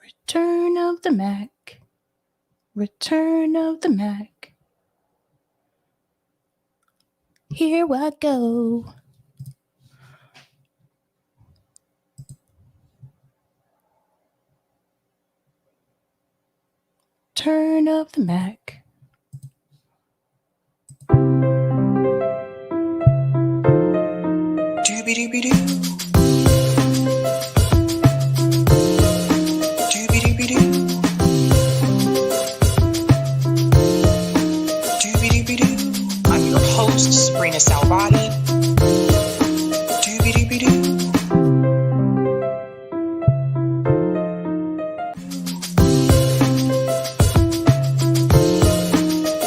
Return of the Mac. Return of the Mac. Here I go. Turn of the Mac. Doobie-doobie-doo. I'm your host, Sabrina Salvati. Doobie-doobie-doo.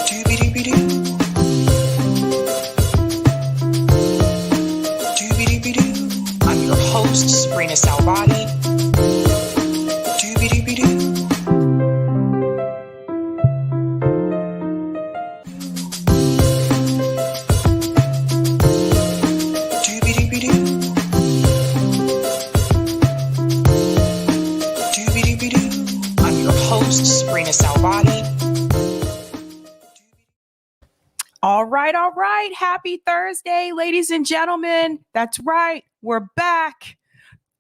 Doobie-doobie-doo. Doobie-doobie-doo. I'm your host, Sabrina Salvati. Doobie-doobie-doo. I'm your host, Sabrina Salvati. All right. Happy Thursday, ladies and gentlemen. That's right. We're back.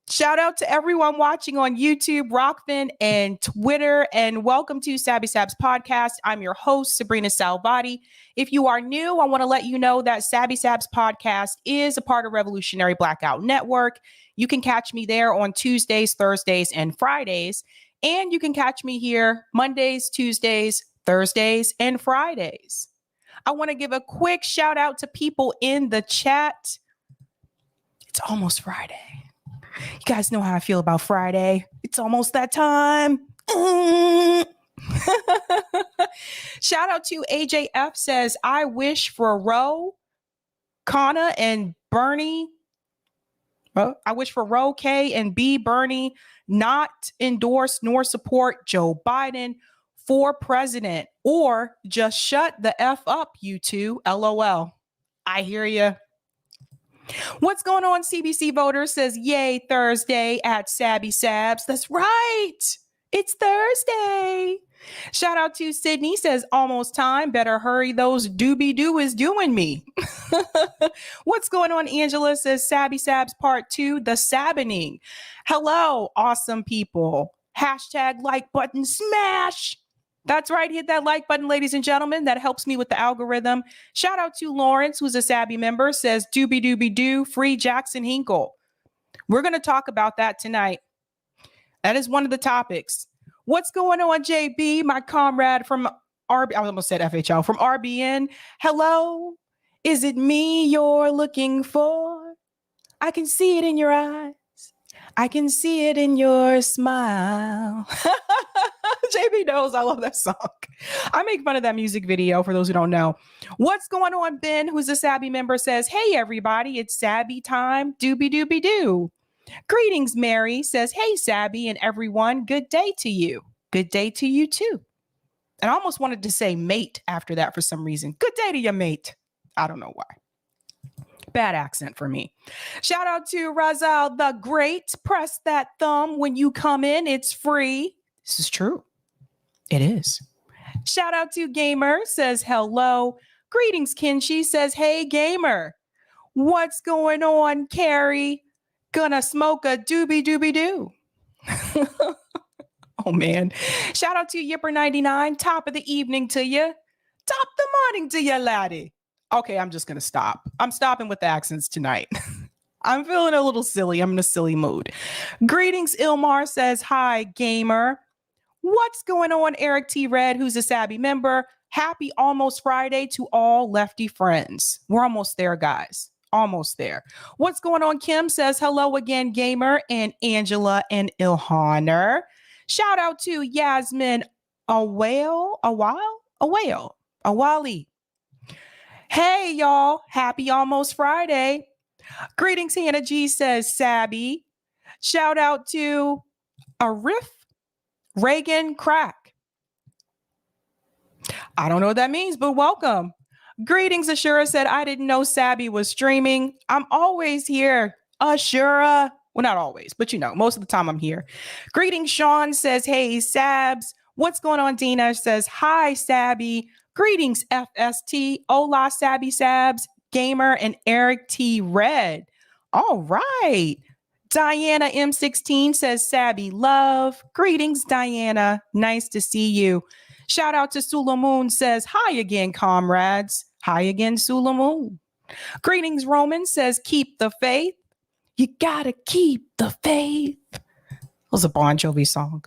Shout out to everyone watching on YouTube, Rockfin, and Twitter, and welcome to Sabby Sabs podcast. I'm your host, Sabrina Salvati. If you are new, I want to let you know that Sabby Sabs podcast is a part of Revolutionary Blackout Network. You can catch me there on Tuesdays, Thursdays, and Fridays. And you can catch me here Mondays, Tuesdays, Thursdays, and Fridays. I want to give a quick shout out to people in the chat. It's almost Friday. You guys know how I feel about Friday. It's almost that time. Shout out to AJF says, I wish for Roe, Kana, and Bernie. I wish for Roe, K, and B, Bernie not endorse nor support Joe Biden for president, or just shut the F up, you two. LOL. I hear you. What's going on, CBC voters? Says, yay, Thursday at Sabby Sabs. That's right. It's Thursday. Shout out to Sydney. Says, almost time. Better hurry. Those doobie-doo is doing me. What's going on, Angela? Says, Sabby Sabs part 2, the sabbening. Hello, awesome people. Hashtag like button smash. That's right. Hit that like button, ladies and gentlemen. That helps me with the algorithm. Shout out to Lawrence, who's a Sabby member, says, doobie doobie doo, free Jackson Hinkle. We're going to talk about that tonight. That is one of the topics. What's going on, JB, my comrade from I almost said FHL, from RBN. Hello. Is it me you're looking for? I can see it in your eyes. I can see it in your smile. JB knows I love that song. I make fun of that music video for those who don't know. What's going on, Ben, who's a Sabby member, says, hey, everybody, it's Sabby time. Doobie doobie doo. Greetings, Mary, says, hey, Sabby and everyone. Good day to you. Good day to you, too. And I almost wanted to say mate after that for some reason. Good day to your mate. I don't know why. Bad accent for me. Shout out to Razal the Great. Press that thumb when you come in. It's free. This is true. It is. Shout out to Gamer, says hello. Greetings, Kinshi, says, hey, Gamer. What's going on, Carrie? Gonna smoke a doobie doobie doo. Oh, man. Shout out to Yipper99. Top of the evening to you. Top the morning to you, laddie. Okay, I'm just going to stop. I'm stopping with the accents tonight. I'm feeling a little silly. I'm in a silly mood. Greetings, Ilmar, says, hi, Gamer. What's going on, Eric T. Red, who's a Sabby member? Happy almost Friday to all lefty friends. We're almost there, guys. Almost there. What's going on? Kim says, hello again, Gamer, and Angela and Ilhaner. Shout out to Yasmin Awali. Hey, y'all. Happy almost Friday. Greetings, Hannah G says, Sabby. Shout out to Arif Reagan Crack. I don't know what that means, but welcome. Greetings, Ashura said, I didn't know Sabby was streaming. I'm always here. Ashura, Well, not always, but most of the time I'm here. Greetings, Sean says, hey, Sabs. What's going on? Dina says, hi, Sabby. Greetings, FST. Hola, Sabby Sabs, Gamer, and Eric T. Red. All right. Diana M16 says, Sabby love. Greetings, Diana. Nice to see you. Shout out to Sulamoon says, hi again, comrades. Hi again, Sulamoon. Greetings, Roman says, keep the faith. You gotta keep the faith. That was a Bon Jovi song.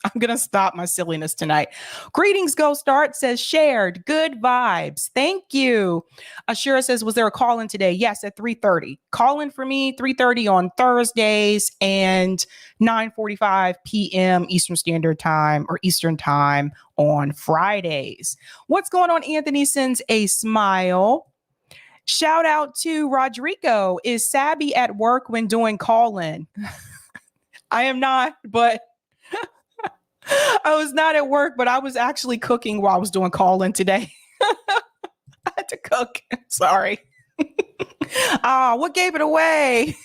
I'm going to stop my silliness tonight. Greetings, Ghost Art says shared. Good vibes. Thank you. Ashura says, was there a call in today? Yes, at 3:30. Call in for me, 3:30 on Thursdays and 9:45 p.m. Eastern Standard Time or Eastern Time on Fridays. What's going on? Anthony sends a smile. Shout out to Rodrigo. Is Sabby at work when doing call in? I am not, but I was not at work, but I was actually cooking while I was doing call in today. I had to cook. Sorry. What gave it away?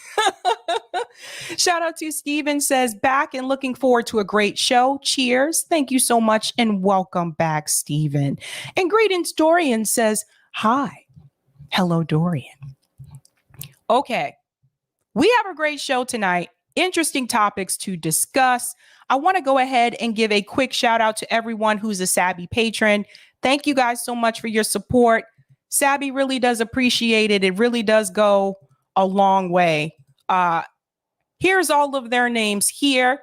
Shout out to Steven says back and looking forward to a great show. Cheers. Thank you so much and welcome back, Steven. And greetings, Dorian says hi. Hello, Dorian. Okay. We have a great show tonight. Interesting topics to discuss. I want to go ahead and give a quick shout out to everyone who's a Sabby patron. Thank you guys so much for your support. Sabby really does appreciate it. It really does go a long way. Here's all of their names here.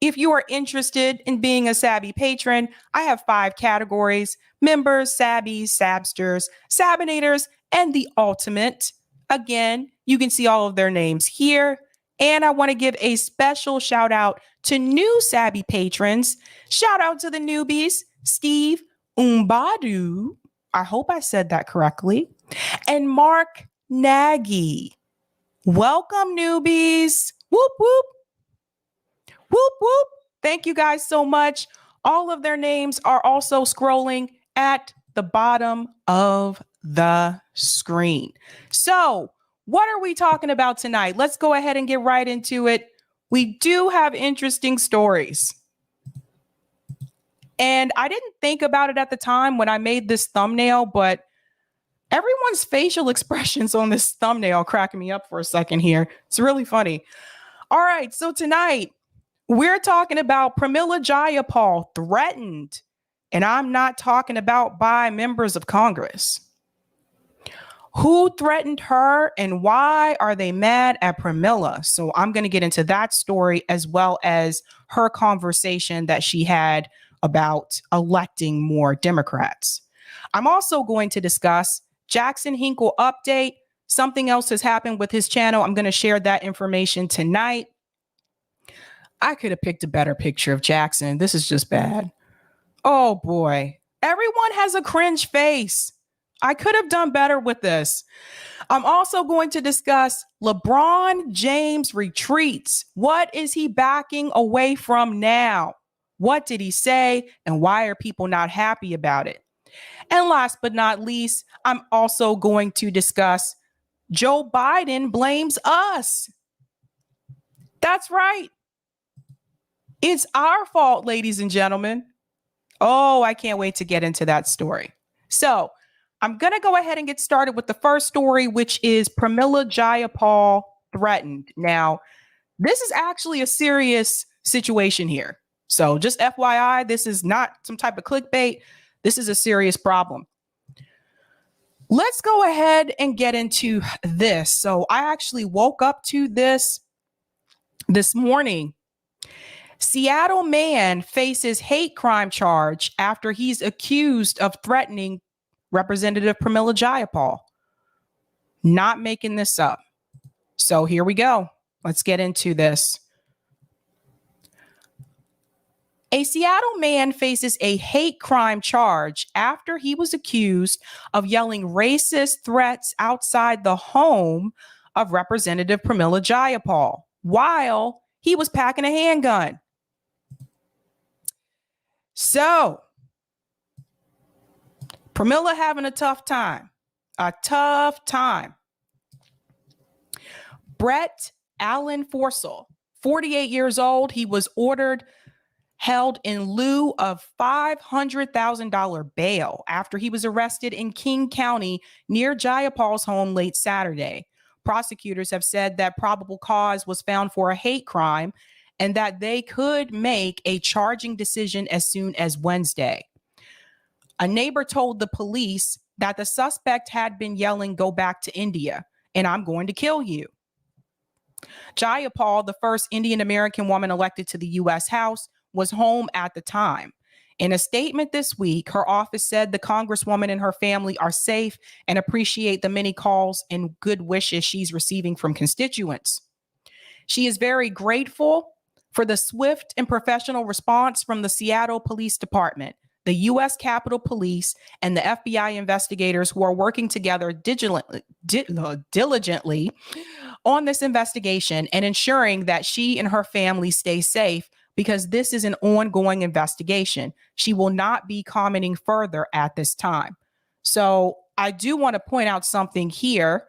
If you are interested in being a Sabby patron, I have 5 categories: members, Sabbies, Sabsters, Sabinators, and the ultimate. Again, you can see all of their names here. And I want to give a special shout out to new Sabby patrons. Shout out to the newbies, Steve Umbadu. I hope I said that correctly. And Mark Nagy. Welcome, newbies. Whoop, whoop. Whoop, whoop. Thank you guys so much. All of their names are also scrolling at the bottom of the screen. So, what are we talking about tonight? Let's go ahead and get right into it. We do have interesting stories. And I didn't think about it at the time when I made this thumbnail, but everyone's facial expressions on this thumbnail cracking me up for a second here. It's really funny. All right, so tonight we're talking about Pramila Jayapal threatened. And I'm not talking about by members of Congress. Who threatened her and why are they mad at Pramila? So I'm going to get into that story as well as her conversation that she had about electing more Democrats. I'm also going to discuss Jackson Hinkle update. Something else has happened with his channel. I'm going to share that information tonight. I could have picked a better picture of Jackson. This is just bad. Oh boy. Everyone has a cringe face. I could have done better with this. I'm also going to discuss LeBron James retreats. What is he backing away from now? What did he say? And why are people not happy about it? And last but not least, I'm also going to discuss Joe Biden blames us. That's right. It's our fault, ladies and gentlemen. Oh, I can't wait to get into that story. So I'm going to go ahead and get started with the first story, which is Pramila Jayapal threatened. Now, this is actually a serious situation here. So just FYI, this is not some type of clickbait. This is a serious problem. Let's go ahead and get into this. So I actually woke up to this morning. Seattle man faces hate crime charge after he's accused of threatening Representative Pramila Jayapal. Not making this up. So here we go. Let's get into this. A Seattle man faces a hate crime charge after he was accused of yelling racist threats outside the home of Representative Pramila Jayapal while he was packing a handgun. So, Pramila having a tough time. Brett Allen Forsell, 48 years old. He was held in lieu of $500,000 bail after he was arrested in King County near Jayapal's home late Saturday. Prosecutors have said that probable cause was found for a hate crime and that they could make a charging decision as soon as Wednesday. A neighbor told the police that the suspect had been yelling, "Go back to India, and I'm going to kill you." Jayapal, the first Indian American woman elected to the U.S. House, was home at the time. In a statement this week, her office said the Congresswoman and her family are safe and appreciate the many calls and good wishes she's receiving from constituents. She is very grateful for the swift and professional response from the Seattle Police Department, the U.S. Capitol Police, and the FBI investigators who are working together diligently on this investigation and ensuring that she and her family stay safe, because this is an ongoing investigation. She will not be commenting further at this time. So I do want to point out something here.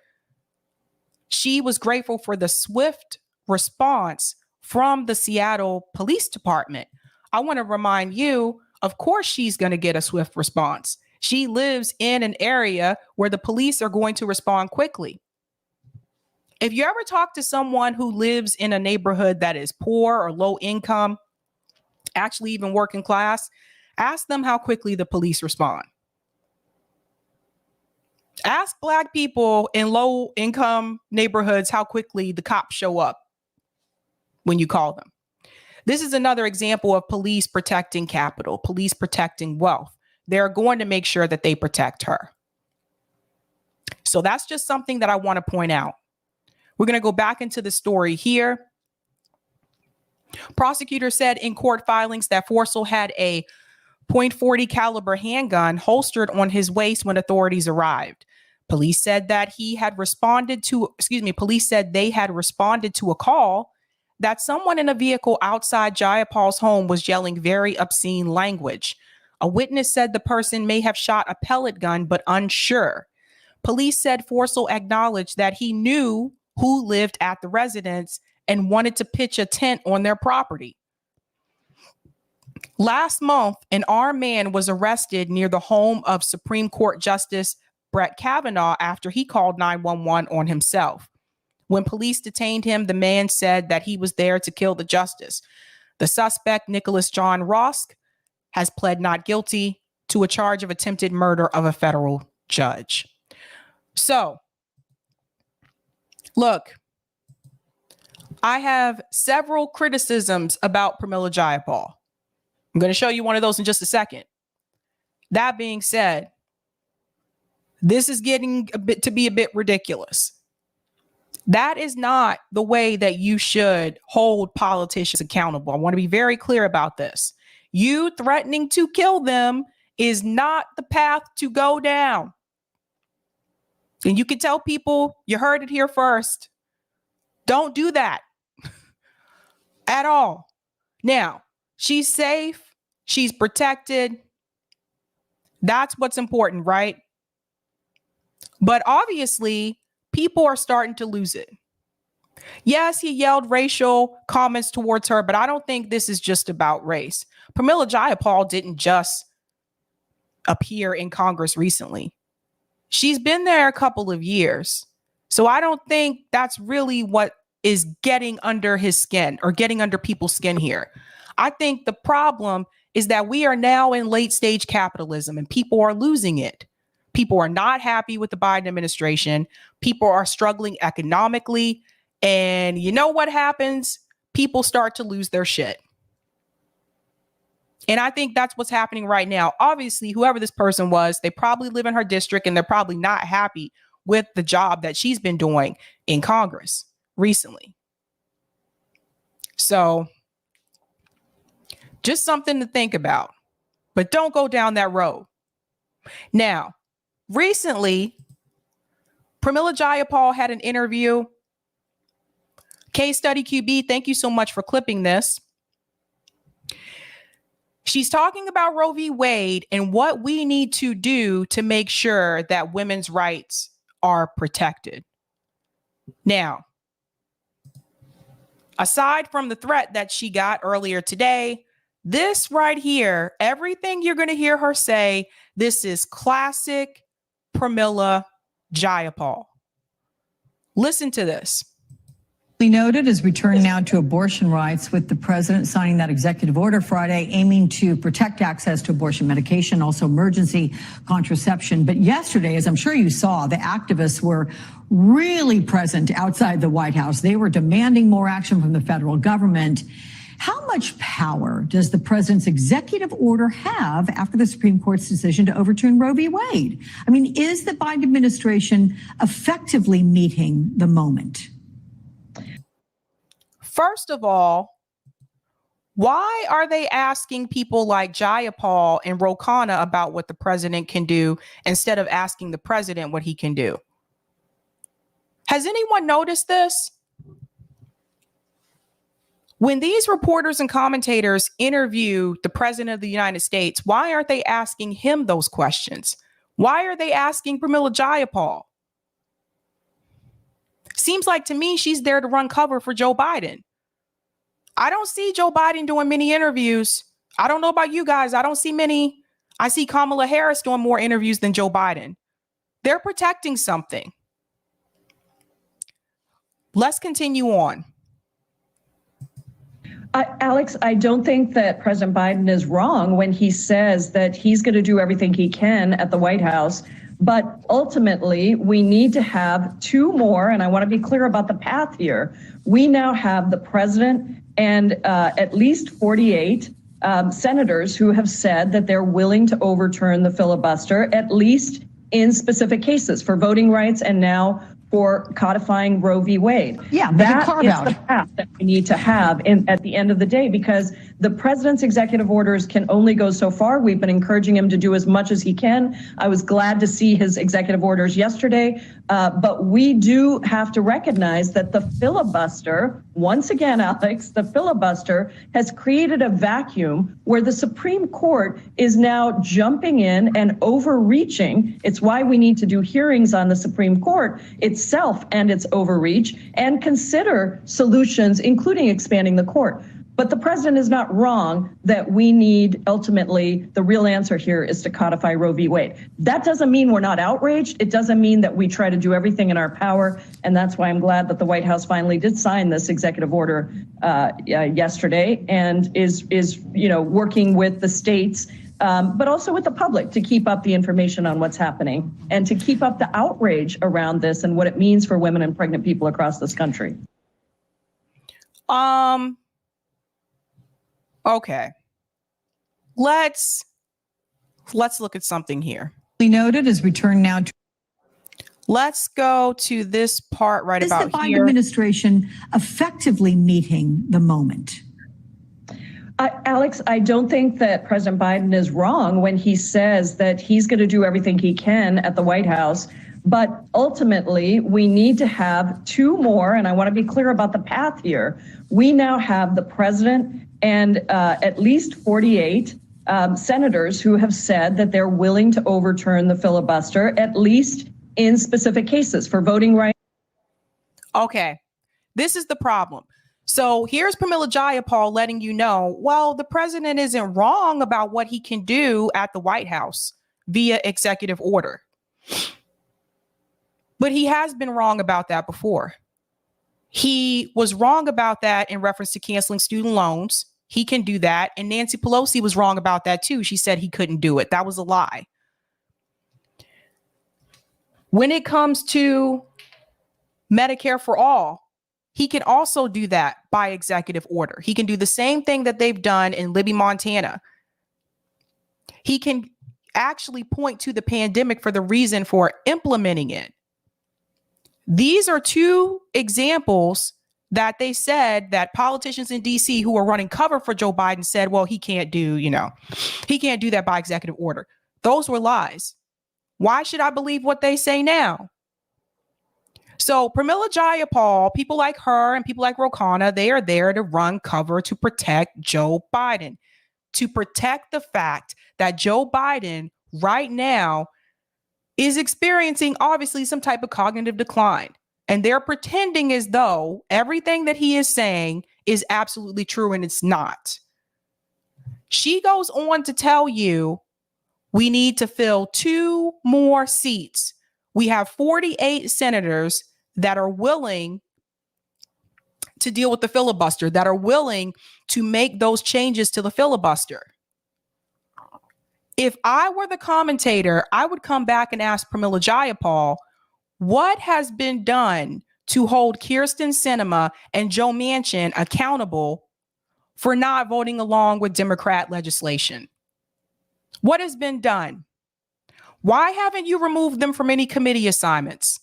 She was grateful for the swift response from the Seattle Police Department. I want to remind you, of course, she's going to get a swift response. She lives in an area where the police are going to respond quickly. If you ever talk to someone who lives in a neighborhood that is poor or low income, actually even working class, ask them how quickly the police respond. Ask Black people in low income neighborhoods how quickly the cops show up when you call them. This is another example of police protecting capital, police protecting wealth. They're going to make sure that they protect her. So that's just something that I want to point out. We're going to go back into the story here. Prosecutors said in court filings that Forsell had a .40 caliber handgun holstered on his waist when authorities arrived. Police said they had responded to a call that someone in a vehicle outside Jayapal's home was yelling very obscene language. A witness said the person may have shot a pellet gun, but unsure. Police said Forsell acknowledged that he knew who lived at the residence and wanted to pitch a tent on their property. Last month, an armed man was arrested near the home of Supreme Court Justice Brett Kavanaugh after he called 911 on himself. When police detained him, the man said that he was there to kill the justice. The suspect, Nicholas John Rosk, has pled not guilty to a charge of attempted murder of a federal judge. So, look, I have several criticisms about Pramila Jayapal. I'm going to show you one of those in just a second. That being said, this is getting to be a bit ridiculous. That is not the way that you should hold politicians accountable. I want to be very clear about this. You threatening to kill them is not the path to go down. And you can tell people, you heard it here first. Don't do that at all. Now, she's safe. She's protected. That's what's important, right? But obviously, people are starting to lose it. Yes, he yelled racial comments towards her, but I don't think this is just about race. Pramila Jayapal didn't just appear in Congress recently. She's been there a couple of years. So I don't think that's really what is getting under his skin or getting under people's skin here. I think the problem is that we are now in late stage capitalism and people are losing it. People are not happy with the Biden administration. People are struggling economically. And you know what happens? People start to lose their shit. And I think that's what's happening right now. Obviously, whoever this person was, they probably live in her district and they're probably not happy with the job that she's been doing in Congress recently. So just something to think about, but don't go down that road. Now, recently, Pramila Jayapal had an interview. Case Study QB, thank you so much for clipping this. She's talking about Roe v. Wade and what we need to do to make sure that women's rights are protected. Now, Aside from the threat that she got earlier today, this right here, everything you're going to hear her say, this is classic Pramila Jayapal. Listen to this. We noted as we turn now to abortion rights, with the president signing that executive order Friday aiming to protect access to abortion medication, also emergency contraception. But yesterday, as I'm sure you saw, the activists were really present outside the White House. They were demanding more action from the federal government. How much power does the president's executive order have after the Supreme Court's decision to overturn Roe v. Wade? I mean, is the Biden administration effectively meeting the moment? First of all, why are they asking people like Jayapal and Ro Khanna about what the president can do instead of asking the president what he can do? Has anyone noticed this? When these reporters and commentators interview the president of the United States, why aren't they asking him those questions? Why are they asking Pramila Jayapal? Seems like to me she's there to run cover for Joe Biden. I don't see Joe Biden doing many interviews. I don't know about you guys. I don't see many. I see Kamala Harris doing more interviews than Joe Biden. They're protecting something. Let's continue on. Alex, I don't think that President Biden is wrong when he says that he's going to do everything he can at the White House. But ultimately, we need to have two more, and I want to be clear about the path here. We now have the president and at least 48 senators who have said that they're willing to overturn the filibuster, at least in specific cases for voting rights and now for codifying Roe v. Wade. Yeah, that is the path that we need to have at the end of the day, because the president's executive orders can only go so far. We've been encouraging him to do as much as he can. I was glad to see his executive orders yesterday, but we do have to recognize that the filibuster, once again, Alex, the filibuster has created a vacuum where the Supreme Court is now jumping in and overreaching. It's why we need to do hearings on the Supreme Court itself and its overreach and consider solutions, including expanding the court. But the president is not wrong that we need, ultimately, the real answer here is to codify Roe v. Wade. That doesn't mean we're not outraged. It doesn't mean that we try to do everything in our power. And that's why I'm glad that the White House finally did sign this executive order yesterday and is working with the states, but also with the public to keep up the information on what's happening and to keep up the outrage around this and what it means for women and pregnant people across this country. Okay. Let's look at something here. We noted as we turn now to. Let's go to this part right about here. Is the Biden administration effectively meeting the moment? Alex, I don't think that President Biden is wrong when he says that he's going to do everything he can at the White House. But ultimately, we need to have two more, and I want to be clear about the path here. We now have the president and at least 48 senators who have said that they're willing to overturn the filibuster, at least in specific cases for voting rights. Okay, this is the problem. So here's Pramila Jayapal letting you know, well, the president isn't wrong about what he can do at the White House via executive order. But he has been wrong about that before. He was wrong about that in reference to canceling student loans. He can do that. And Nancy Pelosi was wrong about that too. She said he couldn't do it. That was a lie. When it comes to Medicare for all, he can also do that by executive order. He can do the same thing that they've done in Libby, Montana. He can actually point to the pandemic for the reason for implementing it. These are two examples that they said that politicians in DC who are running cover for Joe Biden said, well, he can't do that by executive order. Those were lies. Why should I believe what they say now? So Pramila Jayapal, people like her and people like Ro Khanna, they are there to run cover to protect Joe Biden, to protect the fact that Joe Biden right now is experiencing obviously some type of cognitive decline. And they're pretending as though everything that he is saying is absolutely true, and it's not. She goes on to tell you we need to fill 2 more seats. We have 48 senators that are willing to deal with the filibuster, that are willing to make those changes to the filibuster. If I were the commentator, I would come back and ask Pramila Jayapal, what has been done to hold Kyrsten Sinema and Joe Manchin accountable for not voting along with Democrat legislation? What has been done? Why haven't you removed them from any committee assignments?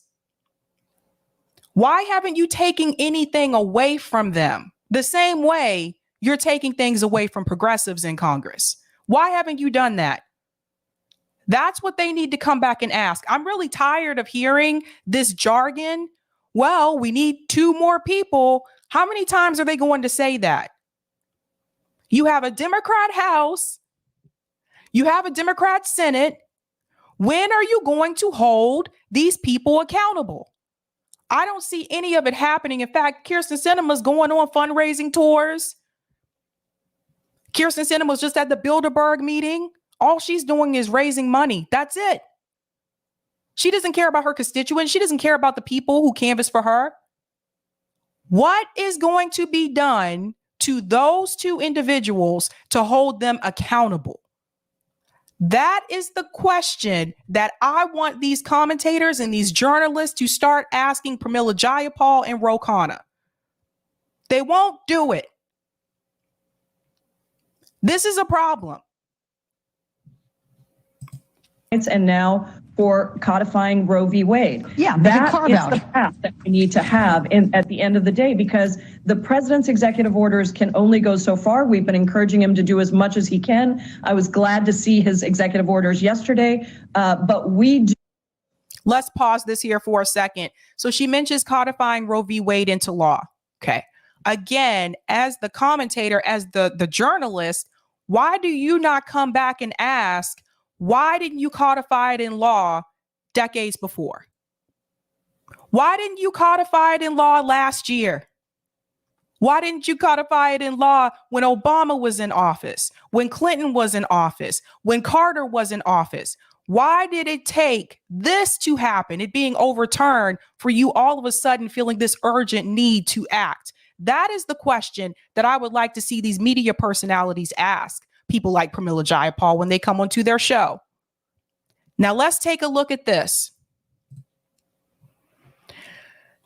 Why haven't you taken anything away from them? The same way you're taking things away from progressives in Congress. Why haven't you done that? That's what they need to come back and ask. I'm really tired of hearing this jargon. Well, we need 2 more people. How many times are they going to say that? You have a Democrat House. You have a Democrat Senate. When are you going to hold these people accountable? I don't see any of it happening. In fact, Kyrsten Sinema's going on fundraising tours. Kyrsten Sinema was just at the Bilderberg meeting. All she's doing is raising money. That's it. She doesn't care about her constituents. She doesn't care about the people who canvass for her. What is going to be done to those 2 individuals to hold them accountable? That is the question that I want these commentators and these journalists to start asking Pramila Jayapal and Ro Khanna. They won't do it. This is a problem. And now for codifying Roe v. Wade. Yeah, that is the path that we need to have at the end of the day, because the president's executive orders can only go so far. We've been encouraging him to do as much as he can. I was glad to see his executive orders yesterday, but we do. Let's pause this here for a second. So she mentions codifying Roe v. Wade into law. Okay. Again, as the commentator, as the journalist, why do you not come back and ask, why didn't you codify it in law decades before? Why didn't you codify it in law last year? Why didn't you codify it in law when Obama was in office, when Clinton was in office, when Carter was in office? Why did it take this to happen, it being overturned, for you all of a sudden feeling this urgent need to act? That is the question that I would like to see these media personalities ask people like Pramila Jayapal when they come onto their show. Now let's take a look at this.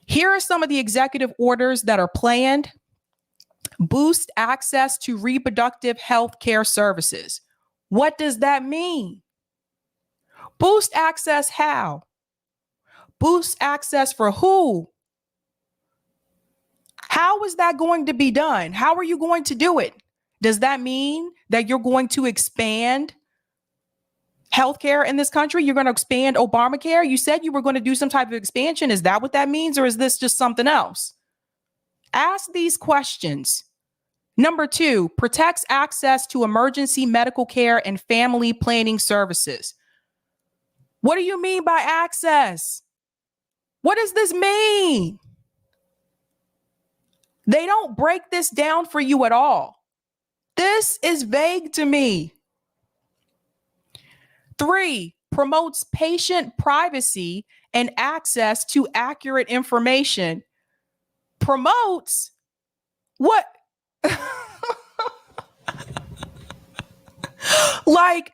Here are some of the executive orders that are planned. Boost access to reproductive health care services. What does that mean? Boost access how? Boost access for who? How is that going to be done? How are you going to do it? Does that mean that you're going to expand healthcare in this country? You're going to expand Obamacare? You said you were going to do some type of expansion. Is that what that means? Or is this just something else? Ask these questions. Number 2, protects access to emergency medical care and family planning services. What do you mean by access? What does this mean? They don't break this down for you at all. This is vague to me. 3, promotes patient privacy and access to accurate information. Promotes? What? Like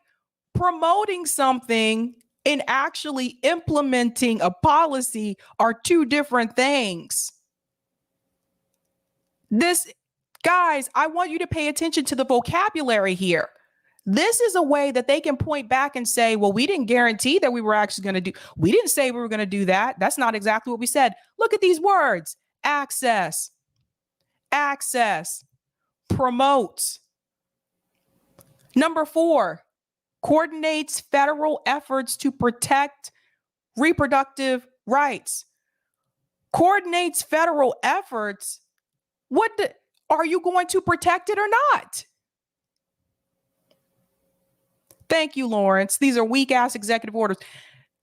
promoting something and actually implementing a policy are 2 different things. Guys, I want you to pay attention to the vocabulary here. This is a way that they can point back and say, well, we didn't guarantee that we were actually going to do. We didn't say we were going to do that. That's not exactly what we said. Look at these words. Access, promotes. Number 4, coordinates federal efforts to protect reproductive rights. Coordinates federal efforts. Are you going to protect it or not? Thank you, Lawrence. These are weak ass executive orders.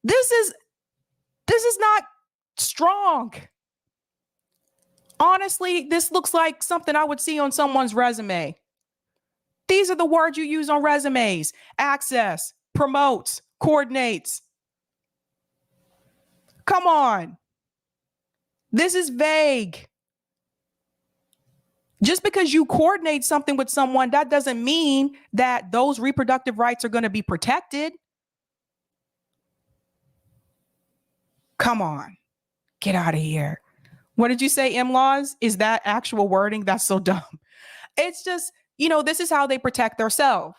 This is not strong. Honestly, this looks like something I would see on someone's resume. These are the words you use on resumes: access, promotes, coordinates. Come on. This is vague. Just because you coordinate something with someone, that doesn't mean that those reproductive rights are going to be protected. Come on. Get out of here. What did you say, M-Laws? Is that actual wording? That's so dumb. It's just, this is how they protect themselves.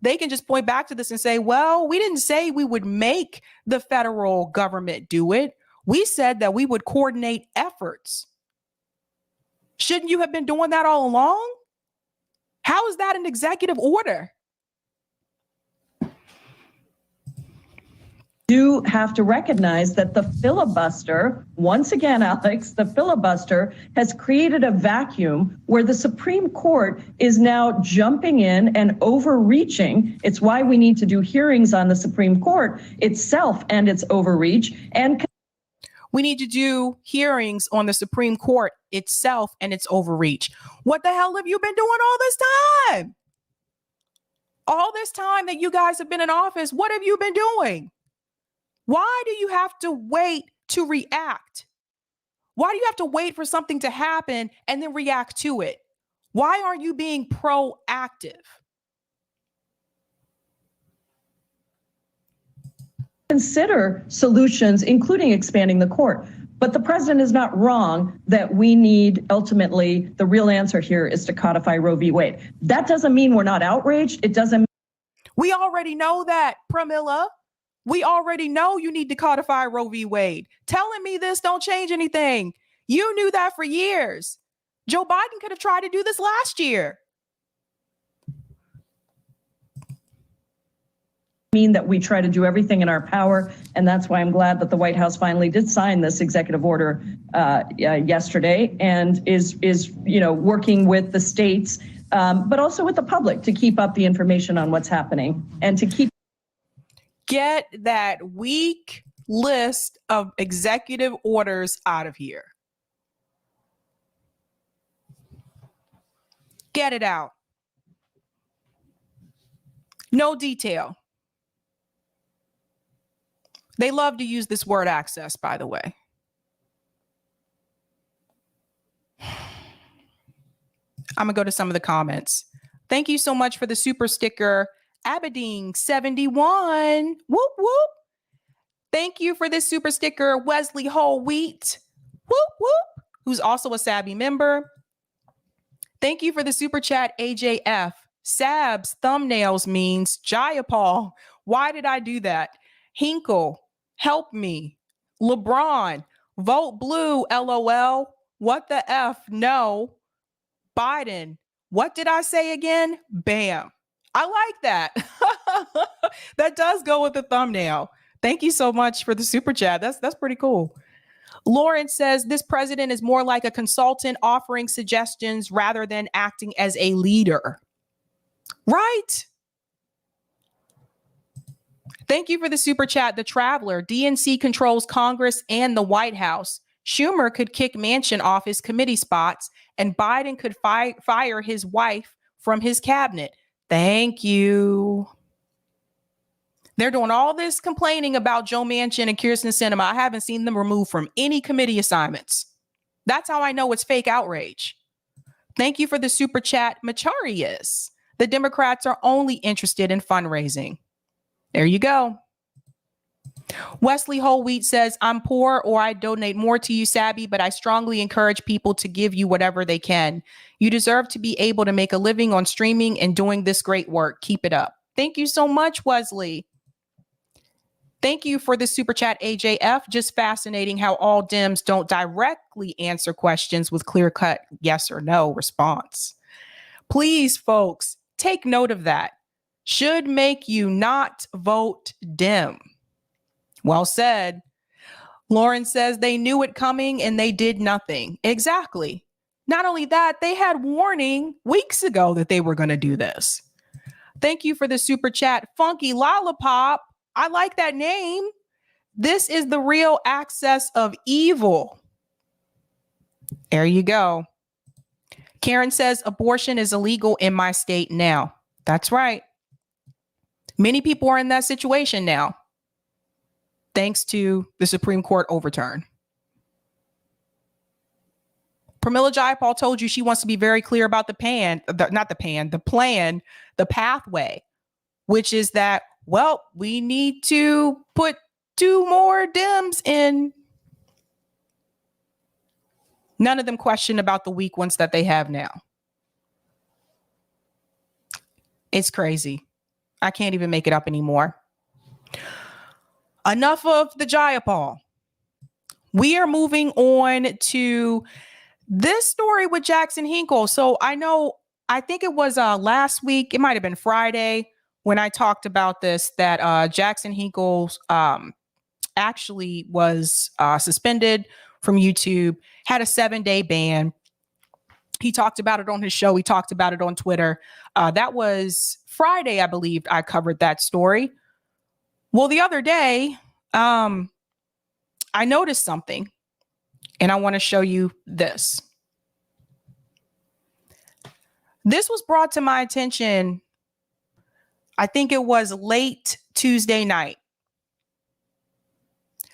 They can just point back to this and say, well, we didn't say we would make the federal government do it. We said that we would coordinate efforts. Shouldn't you have been doing that all along? How is that an executive order? Do have to recognize that the filibuster, once again, Alex, the filibuster has created a vacuum where the Supreme Court is now jumping in and overreaching. It's why we need to do hearings on the Supreme Court itself and its overreach. And we need to do hearings on the Supreme Court itself and its overreach. What the hell have you been doing all this time? All this time that you guys have been in office, what have you been doing? Why do you have to wait to react? Why do you have to wait for something to happen and then react to it? Why aren't you being proactive? Consider solutions, including expanding the court. But the president is not wrong that we need, ultimately, the real answer here is to codify Roe v. Wade. That doesn't mean we're not outraged. It doesn't. We already know that, Pramila. We already know you need to codify Roe v. Wade. Telling me this don't change anything. You knew that for years. Joe Biden could have tried to do this last year. Mean that we try to do everything in our power, and that's why I'm glad that the White House finally did sign this executive order yesterday, and is working with the states, but also with the public to keep up the information on what's happening and to keep. Get that weak list of executive orders out of here. Get it out. No detail. They love to use this word access, by the way. I'm going to go to some of the comments. Thank you so much for the super sticker, Aberdeen71. Whoop, whoop. Thank you for this super sticker, Wesley Whole Wheat. Whoop, whoop. Who's also a Sabby member. Thank you for the super chat, AJF. Sabs thumbnails means Jayapal. Why did I do that? Hinkle. Help me. LeBron, vote blue, LOL. What the F? No. Biden, what did I say again? Bam. I like that. That does go with the thumbnail. Thank you so much for the super chat. That's pretty cool. Lauren says this president is more like a consultant offering suggestions rather than acting as a leader. Right? Thank you for the super chat, The Traveler. DNC controls Congress and the White House. Schumer could kick Manchin off his committee spots, and Biden could fire his wife from his cabinet. Thank you. They're doing all this complaining about Joe Manchin and Kyrsten Sinema. I haven't seen them removed from any committee assignments. That's how I know it's fake outrage. Thank you for the super chat, Macharius. The Democrats are only interested in fundraising. There you go. Wesley Whole Wheat says, I'm poor or I donate more to you, Sabby, but I strongly encourage people to give you whatever they can. You deserve to be able to make a living on streaming and doing this great work. Keep it up. Thank you so much, Wesley. Thank you for the super chat, AJF. Just fascinating how all Dems don't directly answer questions with clear-cut yes or no response. Please, folks, take note of that. Should make you not vote Dem. Well said. Lauren says they knew it coming and they did nothing. Exactly. Not only that, they had warning weeks ago that they were going to do this. Thank you for the super chat. Funky Lollipop. I like that name. This is the real access of evil. There you go. Karen says abortion is illegal in my state now. That's right. Many people are in that situation now, thanks to the Supreme Court overturn. Pramila Jayapal told you she wants to be very clear about the plan, the pathway, which is that, well, we need to put 2 more Dems in. None of them question about the weak ones that they have now. It's crazy. I can't even make it up anymore. Enough of the Jayapal. We are moving on to this story with Jackson Hinkle. So I think it was last week, it might have been Friday, when I talked about this, that Jackson Hinkle actually was suspended from YouTube, had a 7-day ban. He talked about it on his show. He talked about it on Twitter. That was Friday, I believe I covered that story. Well, the other day, I noticed something, and I want to show you this. This was brought to my attention, I think it was late Tuesday night.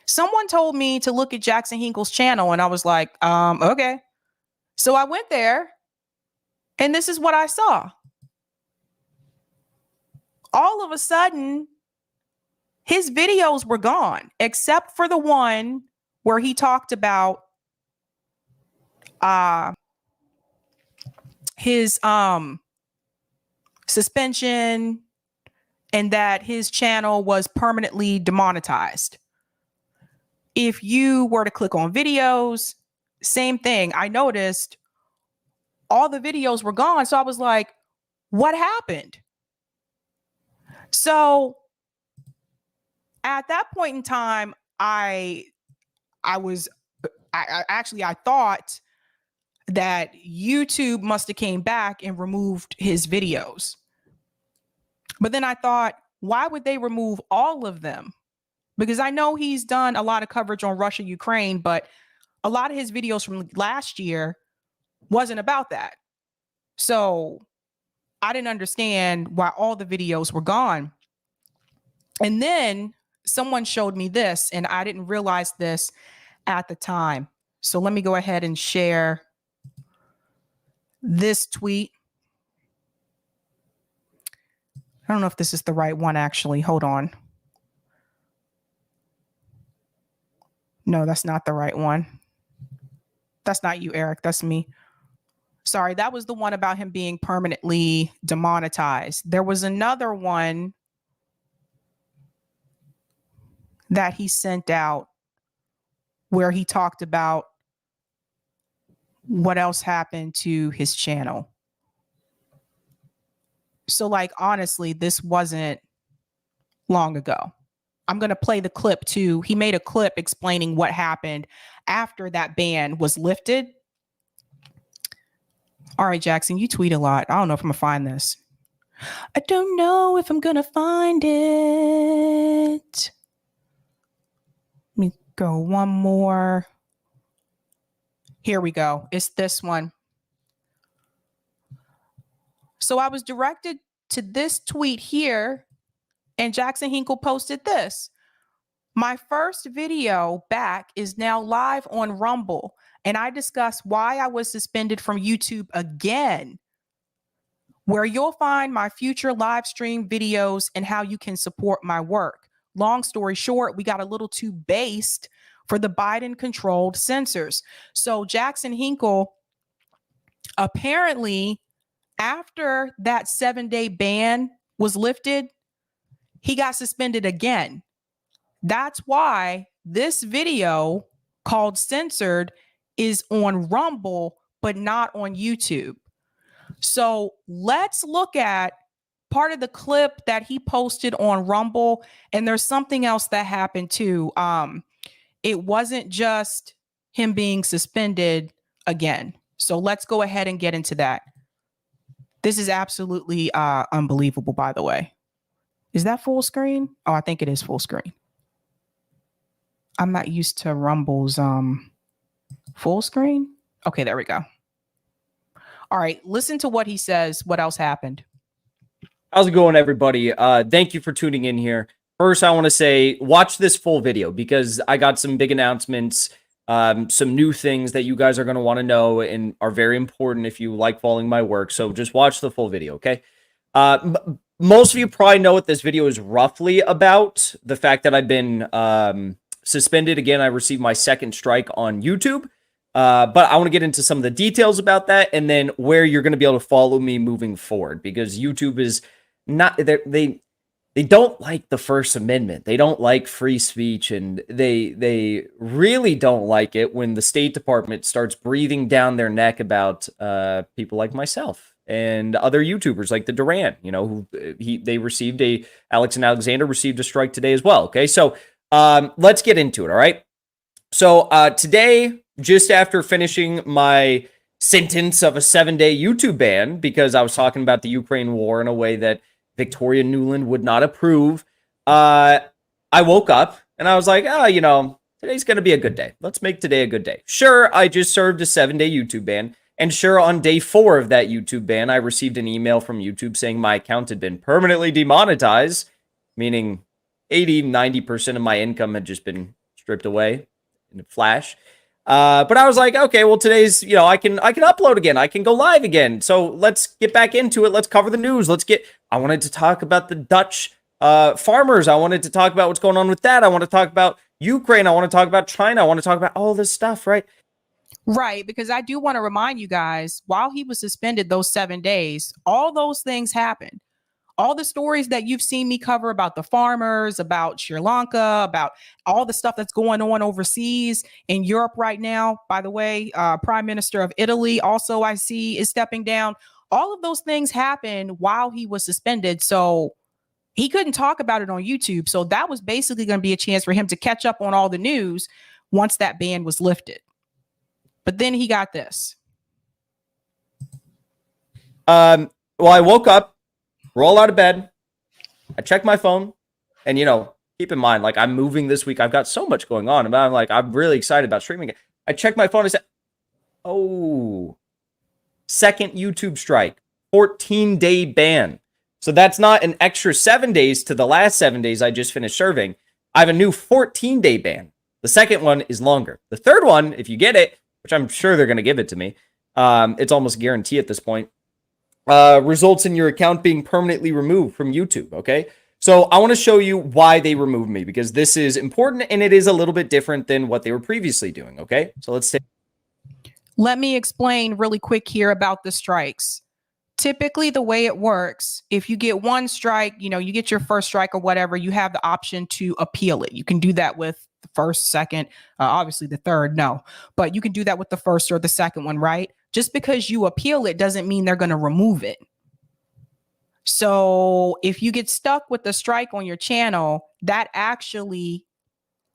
Someone told me to look at Jackson Hinkle's channel, and I was like, okay. So I went there, and this is what I saw. All of a sudden, his videos were gone, except for the one where he talked about his suspension and that his channel was permanently demonetized. If you were to click on videos, same thing. I noticed all the videos were gone. So I was like, what happened? So at that point in time, I thought that YouTube must have came back and removed his videos. But then I thought, why would they remove all of them? Because I know he's done a lot of coverage on Russia, Ukraine, but a lot of his videos from last year wasn't about that. So I didn't understand why all the videos were gone. And then someone showed me this, and I didn't realize this at the time. So let me go ahead and share this tweet. I don't know if this is the right one, actually. Hold on. No, that's not the right one. That's not you, Eric. That's me. Sorry, that was the one about him being permanently demonetized. There was another one that he sent out where he talked about what else happened to his channel. So, like, honestly, this wasn't long ago. I'm going to play the clip too. He made a clip explaining what happened after that ban was lifted. All right, Jackson, you tweet a lot. I don't know if I'm going to find this. I don't know if I'm going to find it. Let me go one more. Here we go. It's this one. So I was directed to this tweet here, and Jackson Hinkle posted this. My first video back is now live on Rumble, and I discuss why I was suspended from YouTube again, where you'll find my future live stream videos and how you can support my work. Long story short, we got a little too based for the Biden-controlled censors. So Jackson Hinkle, apparently, after that 7-day ban was lifted, he got suspended again. That's why this video called Censored is on Rumble, but not on YouTube. So let's look at part of the clip that he posted on Rumble. And there's something else that happened too. It wasn't just him being suspended again. So let's go ahead and get into that. This is absolutely unbelievable, by the way. Is that full screen? Oh, I think it is full screen. I'm not used to Rumble's full screen. Okay, there we go. All right, listen to what he says. What else happened? How's it going, everybody? Thank you for tuning in here. First, I want to say, watch this full video because I got some big announcements, some new things that you guys are going to want to know and are very important if you like following my work. So just watch the full video, okay? Most of you probably know what this video is roughly about. The fact that I've been suspended. Again, I received my second strike on YouTube. But I want to get into some of the details about that and then where you're going to be able to follow me moving forward, because YouTube is not, they don't like the First Amendment. They don't like free speech, and they really don't like it when the State Department starts breathing down their neck about people like myself and other YouTubers like the Duran, you know, who they received Alex and Alexander received a strike today as well. Okay. So let's get into it. All right. So today, just after finishing my sentence of a 7-day YouTube ban, because I was talking about the Ukraine war in a way that Victoria Nuland would not approve, I woke up and I was like, oh, you know, today's going to be a good day. Let's make today a good day. Sure, I just served a 7-day YouTube ban. And sure, on day 4 of that YouTube ban, I received an email from YouTube saying my account had been permanently demonetized, meaning 80-90% of my income had just been stripped away in a flash. But I was like, okay, well, today's, you know, I can upload again. I can go live again. So let's get back into it. Let's cover the news. I wanted to talk about the Dutch farmers. I wanted to talk about what's going on with that. I want to talk about Ukraine. I want to talk about China. I want to talk about all this stuff, right? Right, because I do want to remind you guys, while he was suspended those 7 days, all those things happened. All the stories that you've seen me cover about the farmers, about Sri Lanka, about all the stuff that's going on overseas in Europe right now. By the way, Prime Minister of Italy also I see is stepping down. All of those things happened while he was suspended. So he couldn't talk about it on YouTube. So that was basically going to be a chance for him to catch up on all the news once that ban was lifted. But then he got this. Well, I woke up, roll out of bed, I check my phone, and, you know, keep in mind, like, I'm moving this week. I've got so much going on, and I'm really excited about streaming it. I checked my phone and said, oh, second YouTube strike, 14-day ban. So that's not an extra 7 days to the last 7 days I just finished serving. I have a new 14-day ban. The second one is longer. The third one, if you get it, which I'm sure they're going to give it to me, it's almost guaranteed at this point, results in your account being permanently removed from YouTube, okay? So I want to show you why they removed me, because this is important and it is a little bit different than what they were previously doing, okay? So let's take... Let me explain really quick here about the strikes. Typically, the way it works, if you get one strike, you know, you get your first strike or whatever, you have the option to appeal it. You can do that with the first, second, obviously the third, no. But you can do that with the first or the second one, right? Just because you appeal it doesn't mean they're going to remove it. So if you get stuck with the strike on your channel, that actually,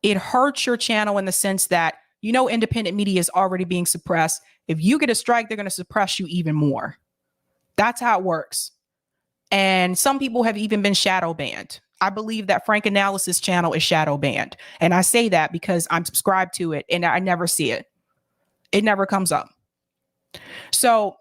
it hurts your channel in the sense that, you know, independent media is already being suppressed. If you get a strike, they're going to suppress you even more. That's how it works. And some people have even been shadow banned. I believe that Frank Analysis channel is shadow banned. And I say that because I'm subscribed to it and I never see it. It never comes up. So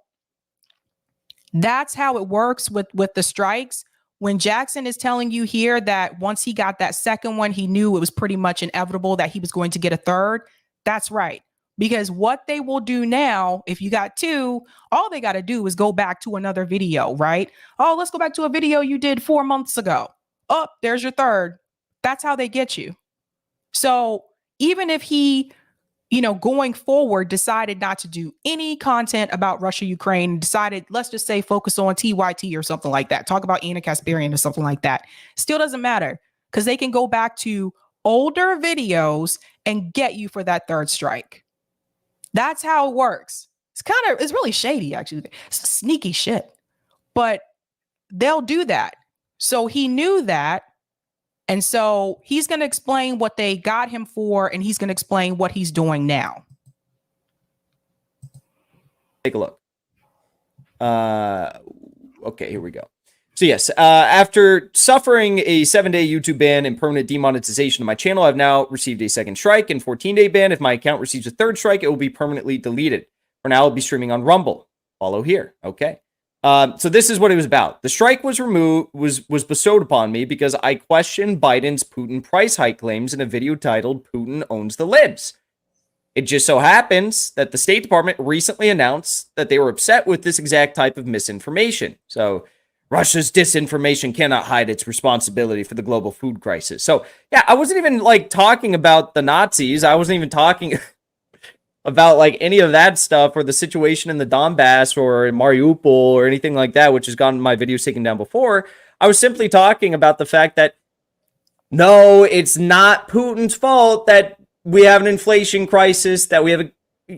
that's how it works with the strikes. When Jackson is telling you here that once he got that second one, he knew it was pretty much inevitable that he was going to get a third. That's right. Because what they will do now, if you got two, all they got to do is go back to another video, right? Oh, let's go back to a video you did 4 months ago. Oh, there's your third. That's how they get you. So even if he, you know, going forward, decided not to do any content about Russia, Ukraine, decided, let's just say, focus on TYT or something like that. Talk about Anna Kasparian or something like that. Still doesn't matter because they can go back to older videos and get you for that third strike. That's how it works. It's really shady, actually. It's sneaky shit, but they'll do that. So he knew that. And so he's going to explain what they got him for, and he's going to explain what he's doing now. Take a look. Okay, here we go. So yes, after suffering a 7-day YouTube ban and permanent demonetization of my channel, I've now received a second strike and 14-day ban. If my account receives a third strike, it will be permanently deleted. For now, I'll be streaming on Rumble. Follow here. Okay. So this is what it was about. The strike was bestowed upon me because I questioned Biden's Putin price hike claims in a video titled "Putin Owns the Libs." It just so happens that the State Department recently announced that they were upset with this exact type of misinformation. So Russia's disinformation cannot hide its responsibility for the global food crisis. So yeah, I wasn't even like talking about the Nazis. I wasn't even talking about like any of that stuff or the situation in the Donbass or in Mariupol or anything like that, which has gotten my videos taken down before. I was simply talking about the fact that no, it's not Putin's fault that we have an inflation crisis, that we have an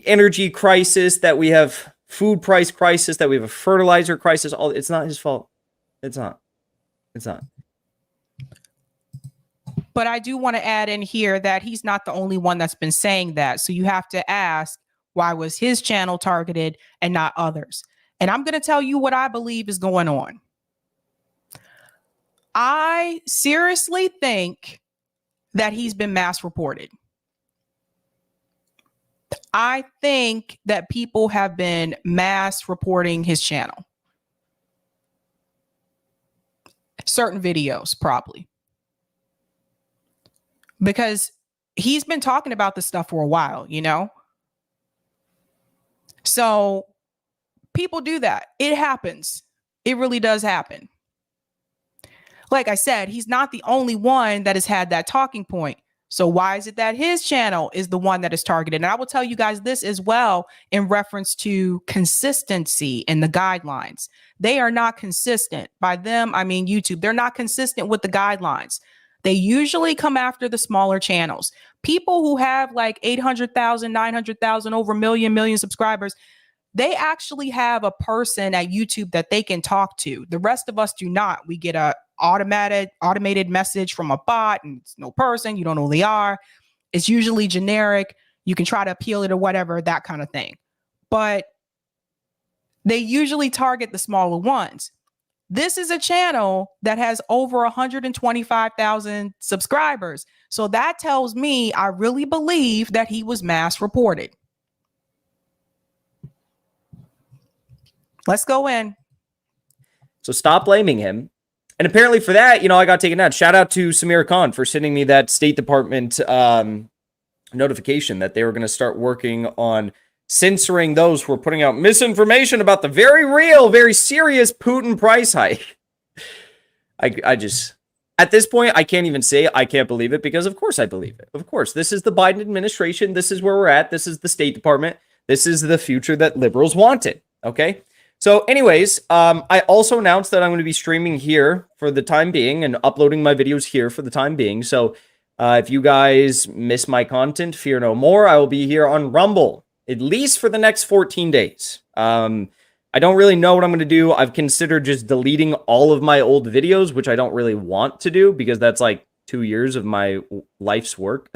energy crisis, that we have food price crisis, that we have a fertilizer crisis. All it's not his fault. It's not. It's not. But I do want to add in here that he's not the only one that's been saying that. So you have to ask, why was his channel targeted and not others? And I'm going to tell you what I believe is going on. I seriously think that he's been mass reported. I think that people have been mass reporting his channel. Certain videos, probably. Because he's been talking about this stuff for a while, you know? So people do that. It happens. It really does happen. Like I said, he's not the only one that has had that talking point. So why is it that his channel is the one that is targeted? And I will tell you guys this as well in reference to consistency in the guidelines. They are not consistent. By them, I mean YouTube. They're not consistent with the guidelines. They usually come after the smaller channels. People who have like 800,000, 900,000, over a million subscribers, they actually have a person at YouTube that they can talk to. The rest of us do not. We get a automated message from a bot, and it's no person. You don't know who they are. It's usually generic. You can try to appeal it or whatever, that kind of thing. But they usually target the smaller ones. This is a channel that has over 125,000 subscribers. So that tells me I really believe that he was mass reported. Let's go in. So stop blaming him. And apparently for that, you know, I got taken down. Shout out to Samir Khan for sending me that State Department notification that they were going to start working on censoring those who are putting out misinformation about the very real, very serious Putin price hike. I just, at this point, I can't even say I can't believe it, because of course I believe it. Of course, this is the Biden administration. This is where we're at. This is the State Department. This is the future that liberals wanted. Okay. So anyways, I also announced that I'm going to be streaming here for the time being and uploading my videos here for the time being. So if you guys miss my content, fear no more. I will be here on Rumble, at least for the next 14 days. I don't really know what I'm going to do. I've considered just deleting all of my old videos, which I don't really want to do because that's like 2 years of my life's work.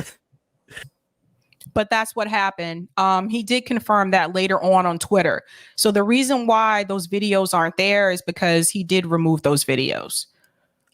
But that's what happened. He did confirm that later on Twitter. So the reason why those videos aren't there is because he did remove those videos.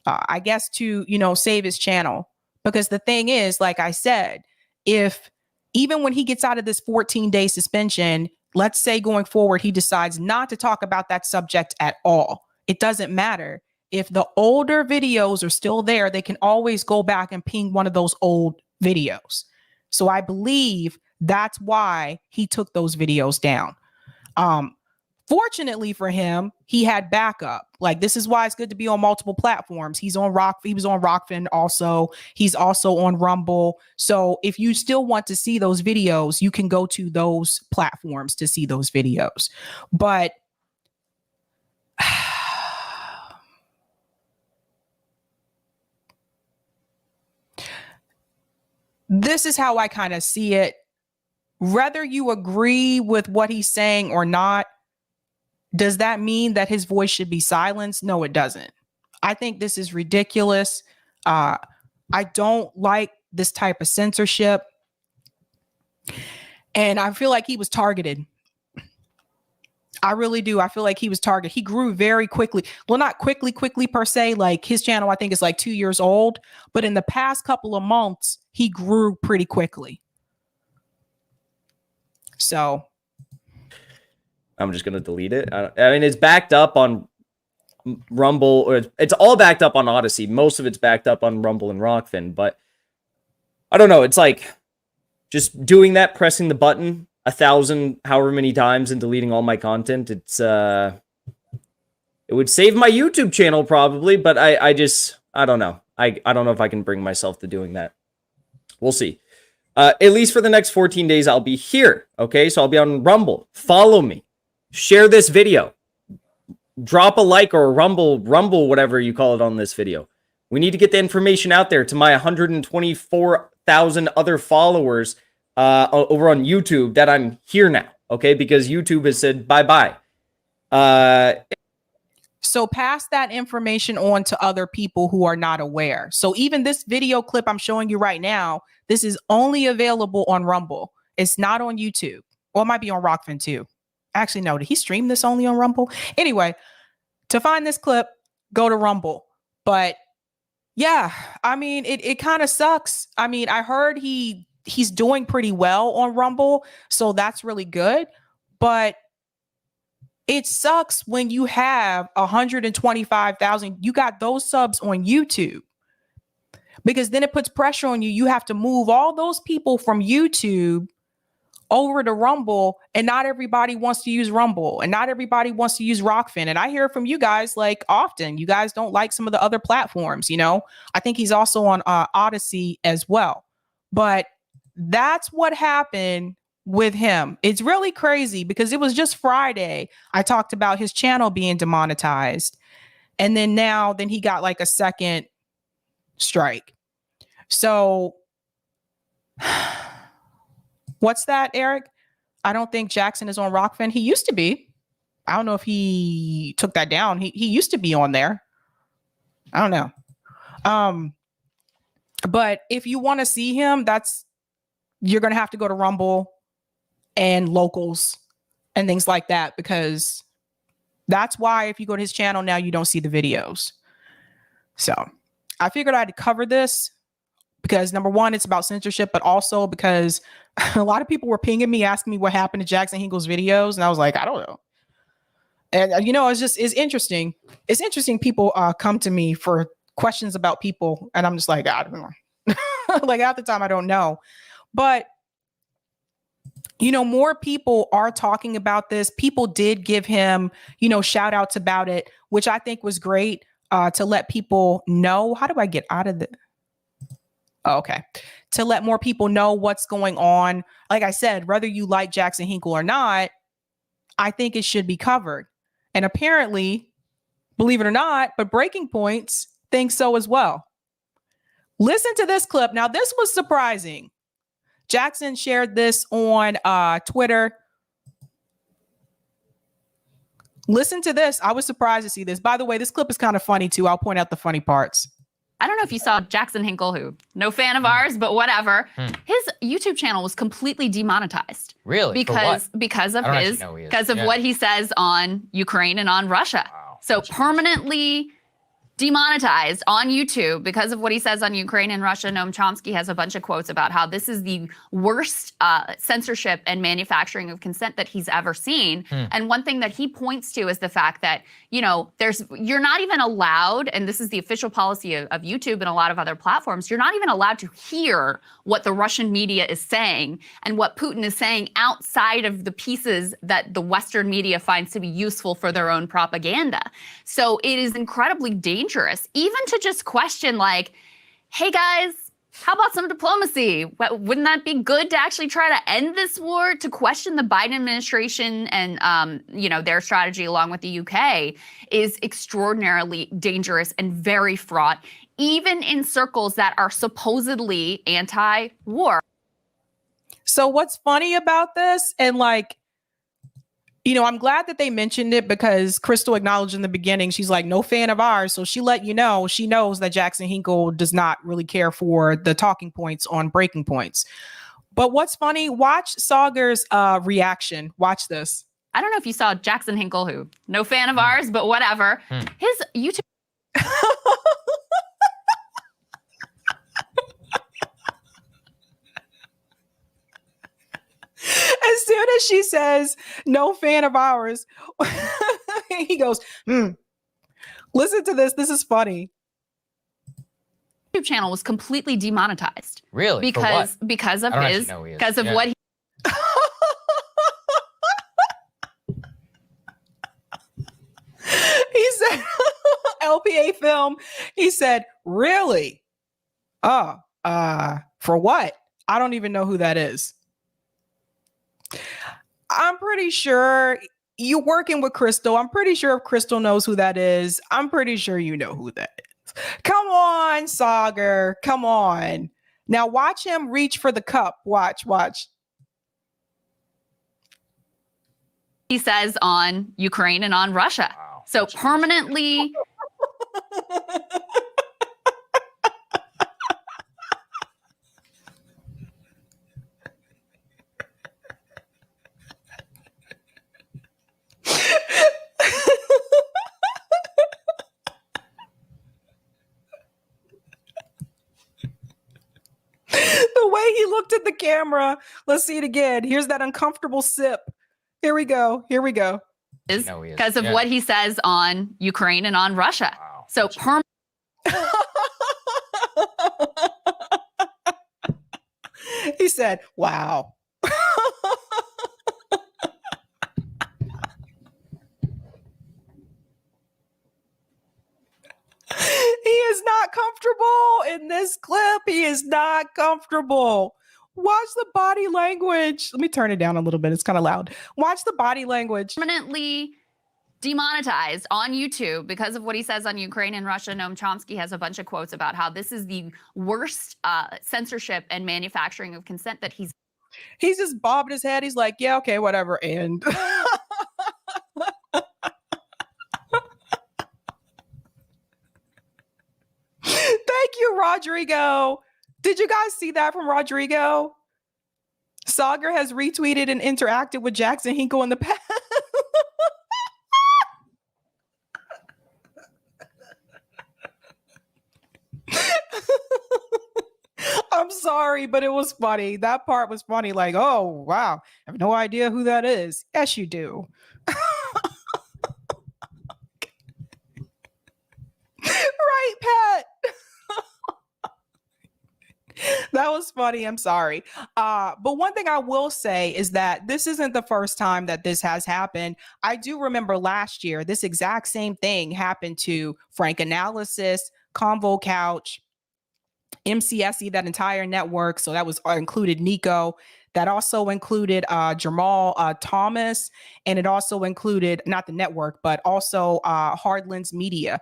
I guess to, you know, save his channel. Because the thing is, like I said, if even when he gets out of this 14-day suspension, let's say going forward, he decides not to talk about that subject at all. It doesn't matter. If the older videos are still there, they can always go back and ping one of those old videos. So I believe that's why he took those videos down. Fortunately for him, he had backup. Like, this is why it's good to be on multiple platforms. He was on Rockfin also. He's also on Rumble. So if you still want to see those videos, you can go to those platforms to see those videos. But this is how I kind of see it. Whether you agree with what he's saying or not, does that mean that his voice should be silenced? No, it doesn't. I think this is ridiculous. I don't like this type of censorship. And I feel like he was targeted. I really do. I feel like he was targeted. He grew very quickly. Well, not quickly per se. Like his channel, I think is like 2 years old, but in the past couple of months, he grew pretty quickly. So I'm just going to delete it. I mean, it's backed up on Rumble, or it's all backed up on Odyssey. Most of it's backed up on Rumble and Rockfin, but I don't know. It's like just doing that, pressing the button 1,000 however many times and deleting all my content. It's it would save my YouTube channel probably, but I don't know. I don't know if I can bring myself to doing that. We'll see. At least for the next 14 days, I'll be here. Okay, so I'll be on Rumble. Follow me. Share this video. Drop a like or a rumble, whatever you call it on this video. We need to get the information out there to my 124,000 other followers over on YouTube that I'm here now, okay? Because YouTube has said bye-bye. So pass that information on to other people who are not aware. So even this video clip I'm showing you right now, this is only available on Rumble. It's not on YouTube. Well, it might be on Rockfin too. Actually, no, did he stream this only on Rumble? Anyway, to find this clip, go to Rumble. But yeah, I mean, it kind of sucks. I mean, I heard he's doing pretty well on Rumble, so that's really good. But it sucks when you have 125,000. You got those subs on YouTube, because then it puts pressure on you. You have to move all those people from YouTube over to Rumble, and not everybody wants to use Rumble, and not everybody wants to use Rockfin. And I hear from you guys like often, you guys don't like some of the other platforms. You know, I think he's also on Odyssey as well. But that's what happened with him. It's really crazy because it was just Friday I talked about his channel being demonetized, and then he got like a second strike. So what's that, Eric? I don't think Jackson is on Rockfin. He used to be. I don't know if he took that down. He used to be on there. I don't know. But if you want to see him, you're going to have to go to Rumble and locals and things like that, because that's why if you go to his channel now, you don't see the videos. So I figured I'd cover this because number one, it's about censorship, but also because a lot of people were pinging me, asking me what happened to Jackson Hinkle's videos. And I was like, I don't know. And, you know, it's interesting. It's interesting. People come to me for questions about people. And I'm just like, I don't know. Like half the time I don't know. But you know, more people are talking about this. People did give him, you know, shout outs about it, which I think was great to let people know. How do I get out of the? Oh, okay. To let more people know what's going on. Like I said, whether you like Jackson Hinkle or not, I think it should be covered. And apparently, believe it or not, but Breaking Points thinks so as well. Listen to this clip. Now, this was surprising. Jackson shared this on Twitter. Listen to this. I was surprised to see this. By the way, this clip is kind of funny too. I'll point out the funny parts. I don't know if you saw Jackson Hinkle, who no fan of ours, but whatever. His YouTube channel was completely demonetized. Really? Because of what he says on Ukraine and on Russia. Wow. So permanently demonetized on YouTube because of what he says on Ukraine and Russia. Noam Chomsky has a bunch of quotes about how this is the worst censorship and manufacturing of consent that he's ever seen. And one thing that he points to is the fact that, you know, you're not even allowed, and this is the official policy of YouTube and a lot of other platforms, you're not even allowed to hear what the Russian media is saying and what Putin is saying outside of the pieces that the Western media finds to be useful for their own propaganda. So it is incredibly dangerous, even to just question like, hey guys, how about some diplomacy? Wouldn't that be good to actually try to end this war? To question the Biden administration and you know, their strategy along with the UK is extraordinarily dangerous and very fraught, even in circles that are supposedly anti-war. So what's funny about this, and like, you know, I'm glad that they mentioned it because Crystal acknowledged in the beginning, she's like, no fan of ours. So she let you know, she knows that Jackson Hinkle does not really care for the talking points on Breaking Points. But what's funny, watch Sagar's reaction. Watch this. I don't know if you saw Jackson Hinkle, who no fan of ours, but whatever. His YouTube. As soon as she says no fan of ours, he goes, listen to this. This is funny. YouTube channel was completely demonetized. Really? Because of what he he said LPA film. He said, really? For what? I don't even know who that is. I'm pretty sure you're working with Crystal. I'm pretty sure if Crystal knows who that is, I'm pretty sure you know who that is. Come on, Sagar. Come on. Now watch him reach for the cup. Watch. he says on Ukraine and on Russia. Wow. So permanently. The way he looked at the camera. Let's see it again. Here's that uncomfortable sip. Here we go. Is because of what he says on Ukraine and on Russia. Wow. So He said, wow. He is not comfortable in this clip. He is not comfortable. Watch the body language. Let me turn it down a little bit. It's kind of loud. Watch the body language. permanently demonetized on YouTube because of what he says on Ukraine and Russia. Noam Chomsky has a bunch of quotes about how this is the worst censorship and manufacturing of consent that he's just bobbing his head. He's like, yeah, okay, whatever. And thank you, Rodrigo. Did you guys see that from Rodrigo? Sagar has retweeted and interacted with Jackson Hinkle in the past. I'm sorry, but it was funny. That part was funny. Like, oh, wow. I have no idea who that is. Yes, you do. Right, Pat? That was funny. I'm sorry. But one thing I will say is that this isn't the first time that this has happened. I do remember last year, this exact same thing happened to Frank Analysis, Convo Couch, MCSE, that entire network. So that was included Nico. That also included Jamal Thomas. And it also included, not the network, but also Hardlands Media.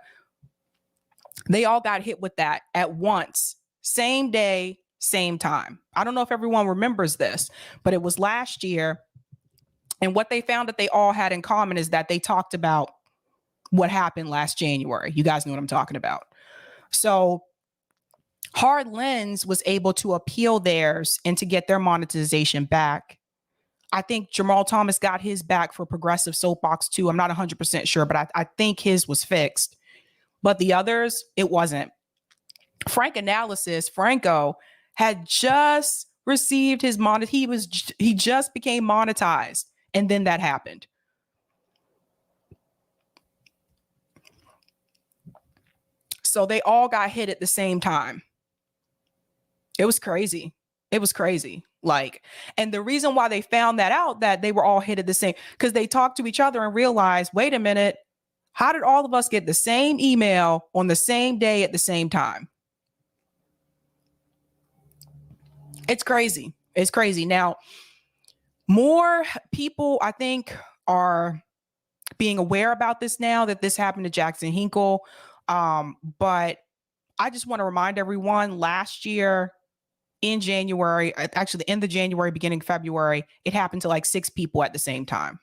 They all got hit with that at once. Same day, same time. I don't know if everyone remembers this, but it was last year. And what they found that they all had in common is that they talked about what happened last January. You guys know what I'm talking about. So Hard Lens was able to appeal theirs and to get their monetization back. I think Jamal Thomas got his back for Progressive Soapbox too. I'm not 100% sure, but I think his was fixed. But the others, it wasn't. Frank Analysis, Franco, had just received his he just became monetized, and then that happened. So they all got hit at the same time. It was crazy. Like, and the reason why they found that out, that they were all hit at the same, because they talked to each other and realized, wait a minute, how did all of us get the same email on the same day at the same time? It's crazy. Now, more people, I think, are being aware about this now that this happened to Jackson Hinkle. But I just want to remind everyone, last year in January, actually end of January, beginning February, it happened to like 6 people at the same time.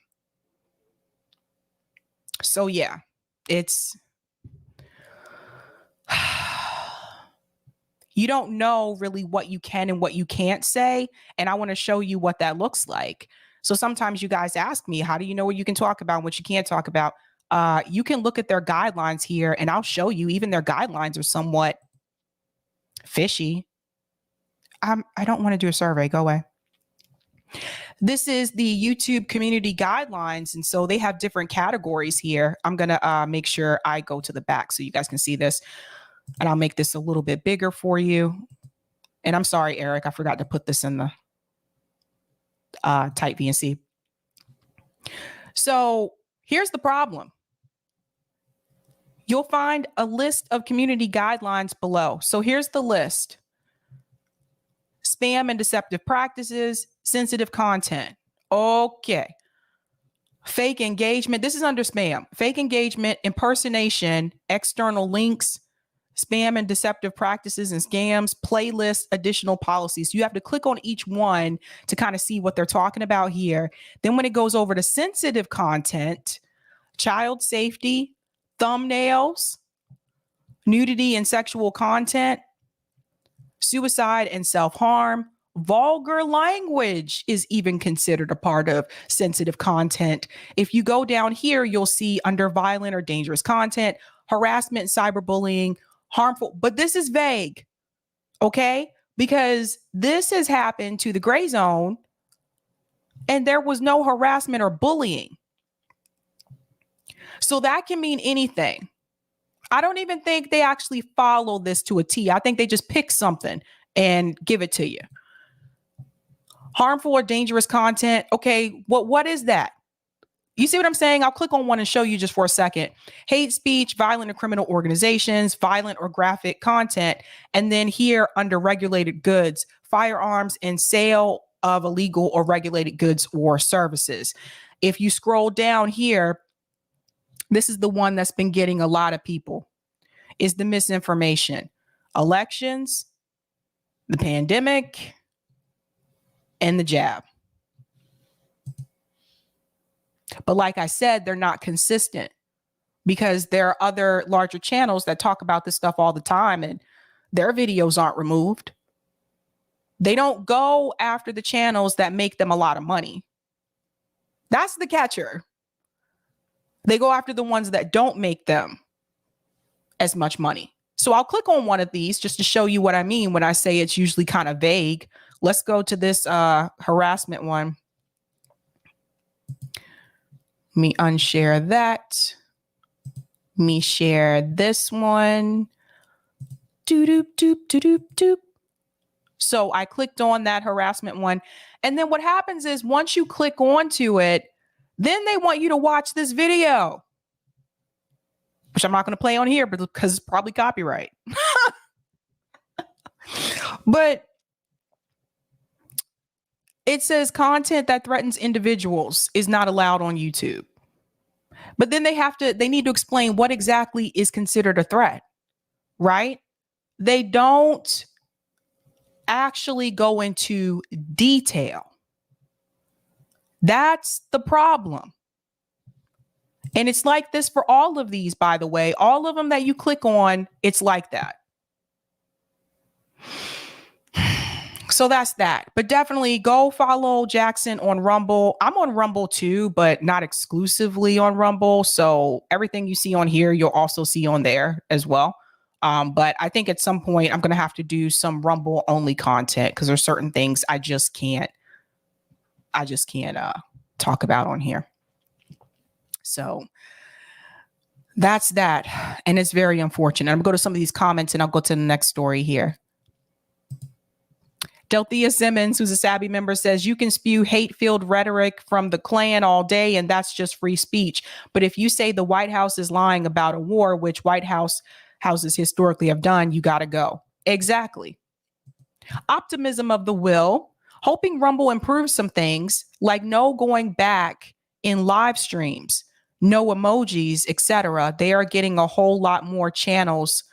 So yeah, it's, you don't know really what you can and what you can't say. And I want to show you what that looks like. So sometimes you guys ask me, how do you know what you can talk about and what you can't talk about? You can look at their guidelines here and I'll show you even their guidelines are somewhat fishy. I don't want to do a survey. Go away. This is the YouTube community guidelines. And so they have different categories here. I'm going to make sure I go to the back so you guys can see this. And I'll make this a little bit bigger for you. And I'm sorry, Eric, I forgot to put this in the type VNC. So here's the problem. You'll find a list of community guidelines below. So here's the list. Spam and deceptive practices, sensitive content. Okay. Fake engagement. This is under spam. Fake engagement, impersonation, external links, spam and deceptive practices and scams, playlists, additional policies. You have to click on each one to kind of see what they're talking about here. Then when it goes over to sensitive content, child safety, thumbnails, nudity and sexual content, suicide and self-harm, vulgar language is even considered a part of sensitive content. If you go down here, you'll see under violent or dangerous content, harassment, cyberbullying, harmful, but this is vague, okay? Because this has happened to the gray zone and there was no harassment or bullying. So that can mean anything. I don't even think they actually follow this to a T. I think they just pick something and give it to you. Harmful or dangerous content. Okay, what is that? You see what I'm saying? I'll click on one and show you just for a second. Hate speech, violent or criminal organizations, violent or graphic content. And then here under regulated goods, firearms and sale of illegal or regulated goods or services. If you scroll down here, this is the one that's been getting a lot of people, is the misinformation. Elections, the pandemic, and the jab. But like I said, they're not consistent because there are other larger channels that talk about this stuff all the time and their videos aren't removed. They don't go after the channels that make them a lot of money. That's the catcher. They go after the ones that don't make them as much money. So I'll click on one of these just to show you what I mean when I say it's usually kind of vague. Let's go to this harassment one. Let me unshare that. Let me share this one. Doop, doop, doop, doop, doop. So I clicked on that harassment one. And then what happens is once you click onto it, then they want you to watch this video, which I'm not going to play on here because it's probably copyright. But it says content that threatens individuals is not allowed on YouTube. But then they need to explain what exactly is considered a threat, right? They don't actually go into detail. That's the problem. And it's like this for all of these, by the way. All of them that you click on, it's like that. So that's that. But definitely go follow Jackson on Rumble. I'm on Rumble too, but not exclusively on Rumble. So everything you see on here, you'll also see on there as well. But I think at some point I'm going to have to do some Rumble only content because there's certain things I just can't talk about on here. So that's that. And it's very unfortunate. I'm going to go to some of these comments and I'll go to the next story here. Delthea Simmons, who's a Sabby member, says you can spew hate-filled rhetoric from the Klan all day and that's just free speech. But if you say the White House is lying about a war, which houses historically have done, you got to go. Exactly. Optimism of the will, hoping Rumble improves some things like no going back in live streams, no emojis, etc. They are getting a whole lot more channels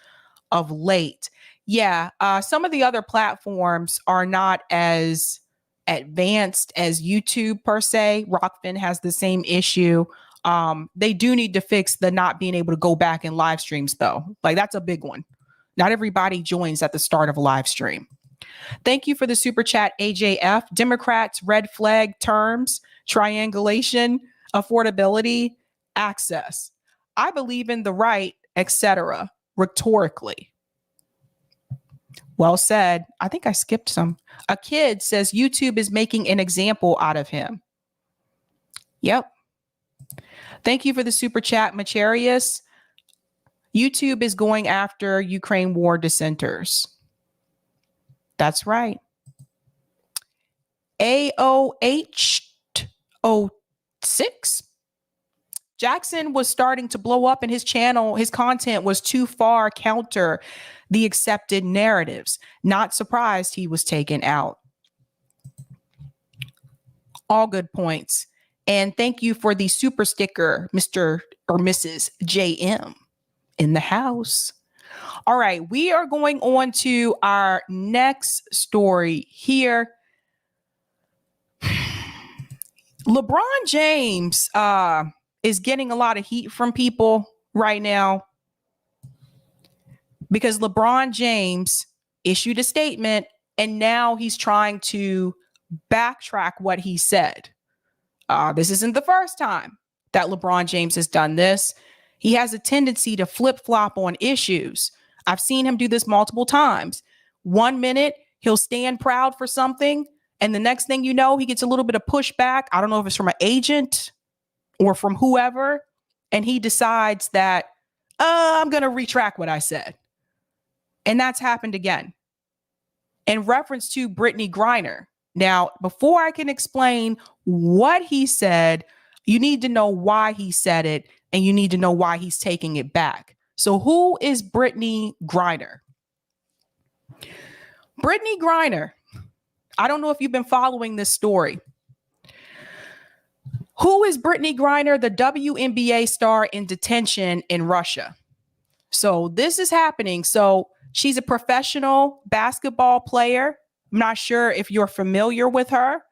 of late. Yeah, some of the other platforms are not as advanced as YouTube per se. Rockfin has the same issue. They do need to fix the not being able to go back in live streams though. Like that's a big one. Not everybody joins at the start of a live stream. Thank you for the super chat, AJF. Democrats' red flag terms, triangulation, affordability, access. I believe in the right, etc. Rhetorically. Well said. I think I skipped some. A kid says YouTube is making an example out of him. Yep. Thank you for the super chat, Macharius. YouTube is going after Ukraine war dissenters. That's right. AOH06. Jackson was starting to blow up and his channel, his content was too far counter the accepted narratives. Not surprised he was taken out. All good points. And thank you for the super sticker, Mr. or Mrs. JM in the house. All right, we are going on to our next story here. LeBron James is getting a lot of heat from people right now because LeBron James issued a statement and now he's trying to backtrack what he said. This isn't the first time that LeBron James has done this. He has a tendency to flip-flop on issues. I've seen him do this multiple times. 1 minute, he'll stand proud for something, and the next thing you know, he gets a little bit of pushback. I don't know if it's from an agent or from whoever, and he decides that, I'm going to retract what I said. And that's happened again. In reference to Brittany Griner. Now, before I can explain what he said, you need to know why he said it, and you need to know why he's taking it back. So who is Brittany Griner? Brittany Griner. I don't know if you've been following this story. Who is Brittany Griner, the WNBA star in detention in Russia? So this is happening. So she's a professional basketball player. I'm not sure if you're familiar with her.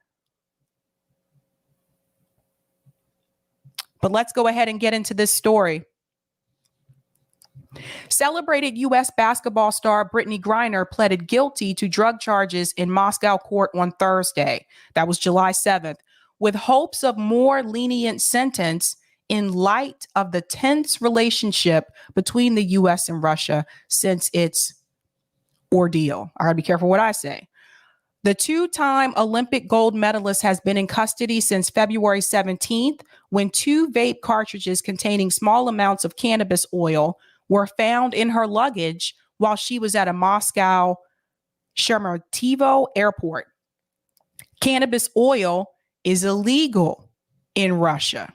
But let's go ahead and get into this story. Celebrated U.S. basketball star Brittany Griner pleaded guilty to drug charges in Moscow court on Thursday. That was July 7th, with hopes of more lenient sentence in light of the tense relationship between the U.S. and Russia since its ordeal. I gotta be careful what I say. The two-time Olympic gold medalist has been in custody since February 17th, when 2 vape cartridges containing small amounts of cannabis oil were found in her luggage while she was at a Moscow Sheremetyevo airport. Cannabis oil is illegal in Russia.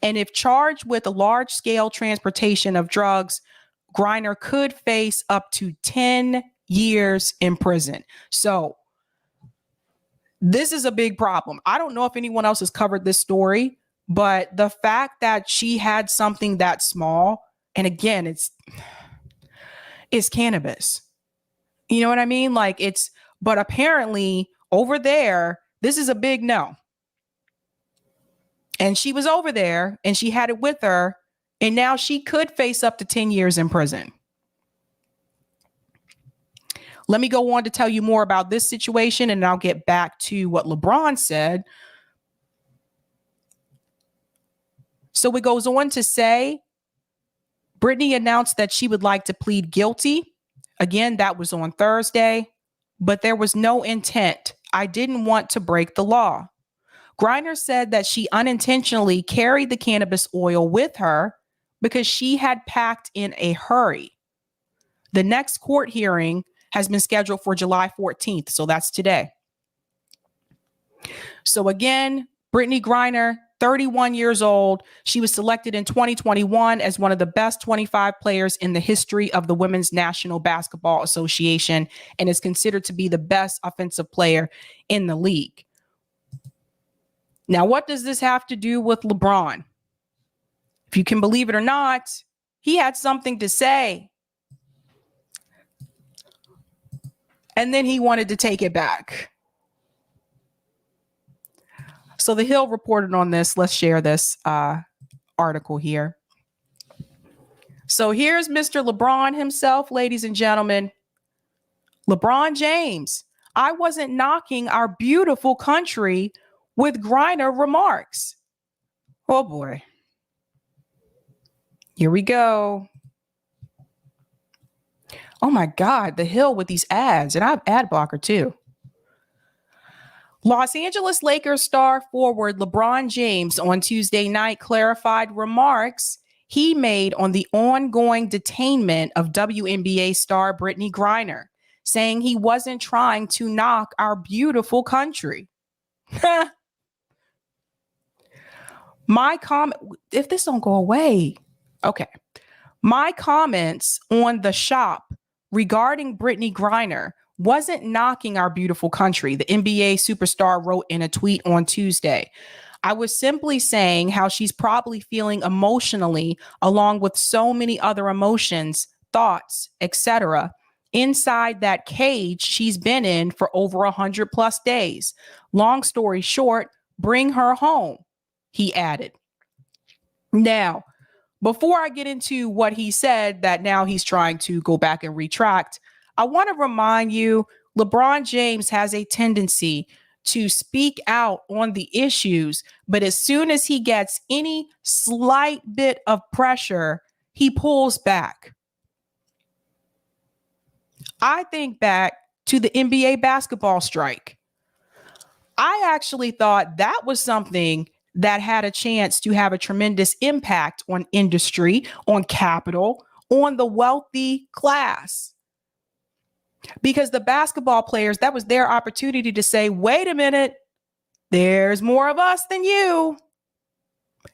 And if charged with a large-scale transportation of drugs, Griner could face up to 10 years in prison. So this is a big problem. I don't know if anyone else has covered this story, but the fact that she had something that small, and again, it's cannabis. You know what I mean? Like but apparently over there, this is a big no. And she was over there and she had it with her, and now she could face up to 10 years in prison. Let me go on to tell you more about this situation, and I'll get back to what LeBron said. So it goes on to say, Brittany announced that she would like to plead guilty. Again, that was on Thursday, but there was no intent. I didn't want to break the law. Griner said that she unintentionally carried the cannabis oil with her because she had packed in a hurry. The next court hearing has been scheduled for July 14th. So that's today. So again, Brittany Griner, 31 years old. She was selected in 2021 as one of the best 25 players in the history of the Women's National Basketball Association and is considered to be the best offensive player in the league. Now, what does this have to do with LeBron? If you can believe it or not, he had something to say. And then he wanted to take it back. So The Hill reported on this. Let's share this article here. So here's Mr. LeBron himself, ladies and gentlemen, LeBron James, I wasn't knocking our beautiful country with Griner remarks. Oh boy. Here we go. Oh my God, the hill with these ads, and I have ad blocker too. Los Angeles Lakers star forward LeBron James on Tuesday night clarified remarks he made on the ongoing detainment of WNBA star Brittany Griner, saying he wasn't trying to knock our beautiful country. My comment, if this don't go away, okay. My comments on the shop regarding Brittany Griner wasn't knocking our beautiful country, the NBA superstar wrote in a tweet on Tuesday. I was simply saying how she's probably feeling emotionally, along with so many other emotions, thoughts, etc., inside that cage she's been in for over 100+ days. Long story short, bring her home, he added. Now, before I get into what he said that now he's trying to go back and retract, I want to remind you, LeBron James has a tendency to speak out on the issues, but as soon as he gets any slight bit of pressure, he pulls back. I think back to the NBA basketball strike. I actually thought that was something that had a chance to have a tremendous impact on industry, on capital, on the wealthy class. Because the basketball players, that was their opportunity to say, wait a minute, there's more of us than you.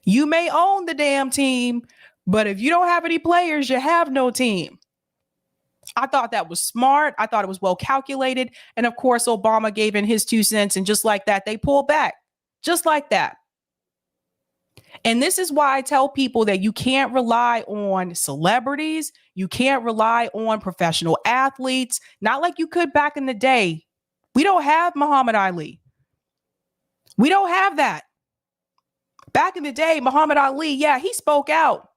You may own the damn team, but if you don't have any players, you have no team. I thought that was smart. I thought it was well calculated. And of course, Obama gave in his 2 cents, and just like that, they pulled back. Just like that. And this is why I tell people that you can't rely on celebrities. You can't rely on professional athletes, not like you could back in the day. We don't have Muhammad Ali. We don't have that. Back in the day, Muhammad Ali, yeah, he spoke out.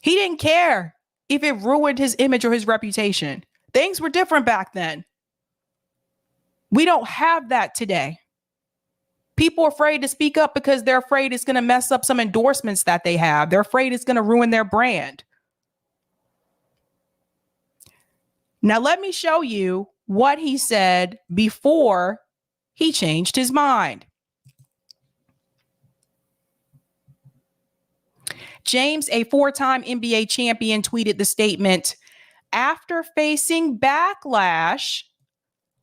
He didn't care if it ruined his image or his reputation. Things were different back then. We don't have that today. People are afraid to speak up because they're afraid it's going to mess up some endorsements that they have. They're afraid it's going to ruin their brand. Now, let me show you what he said before he changed his mind. James, a 4-time NBA champion, tweeted the statement after facing backlash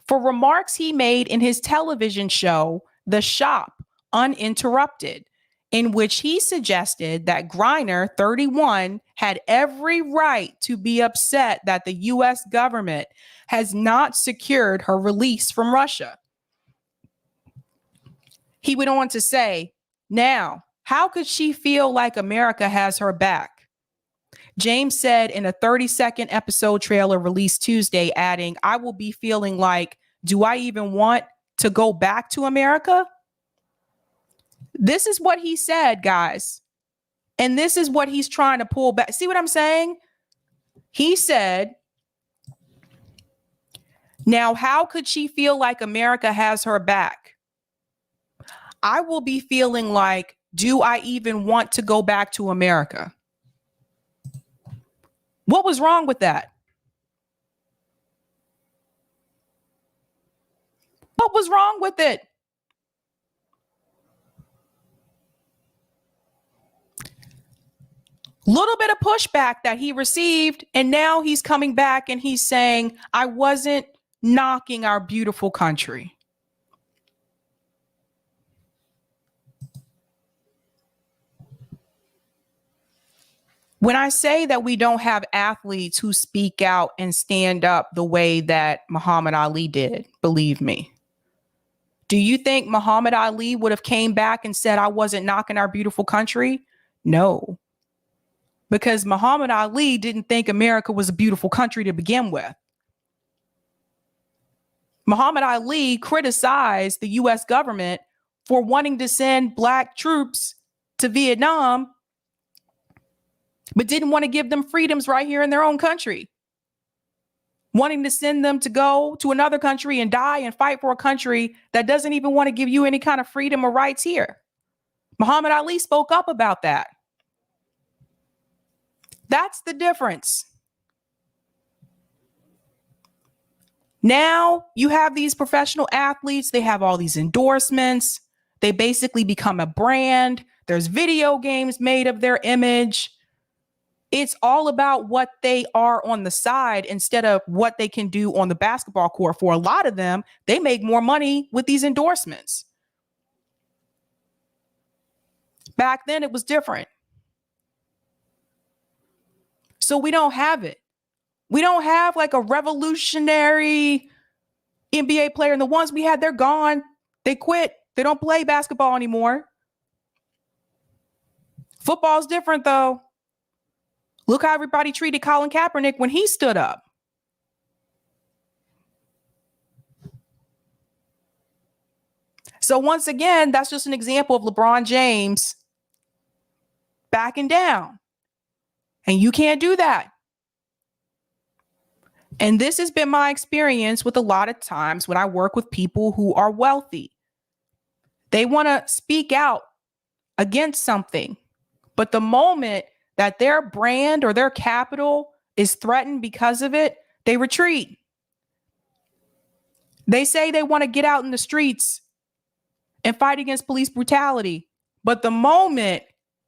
for remarks he made in his television show, The Shop, Uninterrupted, in which he suggested that Griner, 31, had every right to be upset that the U.S. government has not secured her release from Russia. He went on to say, now, how could she feel like America has her back? James said in a 30-second episode trailer released Tuesday, adding, I will be feeling like, do I even want to go back to America? This is what he said, guys. And this is what he's trying to pull back. See what I'm saying? He said, now, how could she feel like America has her back? I will be feeling like, do I even want to go back to America? What was wrong with that? What was wrong with it? Little bit of pushback that he received, and now he's coming back and he's saying, I wasn't knocking our beautiful country. When I say that we don't have athletes who speak out and stand up the way that Muhammad Ali did, believe me. Do you think Muhammad Ali would have came back and said, I wasn't knocking our beautiful country? No. Because Muhammad Ali didn't think America was a beautiful country to begin with. Muhammad Ali criticized the U.S. government for wanting to send black troops to Vietnam, but didn't want to give them freedoms right here in their own country. wanting to send them to go to another country and die and fight for a country that doesn't even want to give you any kind of freedom or rights here. Muhammad Ali spoke up about that. That's the difference. Now you have these professional athletes. They have all these endorsements. They basically become a brand. There's video games made of their image. It's all about what they are on the side instead of what they can do on the basketball court. For a lot of them, they make more money with these endorsements. Back then, it was different. So we don't have it. We don't have like a revolutionary NBA player. And the ones we had, they're gone. They quit. They don't play basketball anymore. Football's different, though. Look how everybody treated Colin Kaepernick when he stood up. So once again, that's just an example of LeBron James backing down. And you can't do that. And this has been my experience with a lot of times when I work with people who are wealthy. They want to speak out against something, but the moment that their brand or their capital is threatened because of it, they retreat. They say they want to get out in the streets and fight against police brutality. But the moment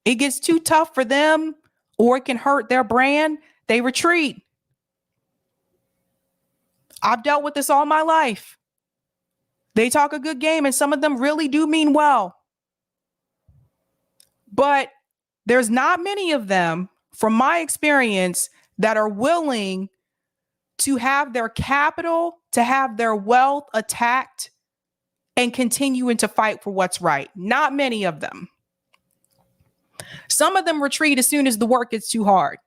it gets too tough for them or it can hurt their brand, they retreat. I've dealt with this all my life. They talk a good game and some of them really do mean well. But there's not many of them, from my experience, that are willing to have their capital, to have their wealth attacked and continuing to fight for what's right. Not many of them. Some of them retreat as soon as the work gets too hard.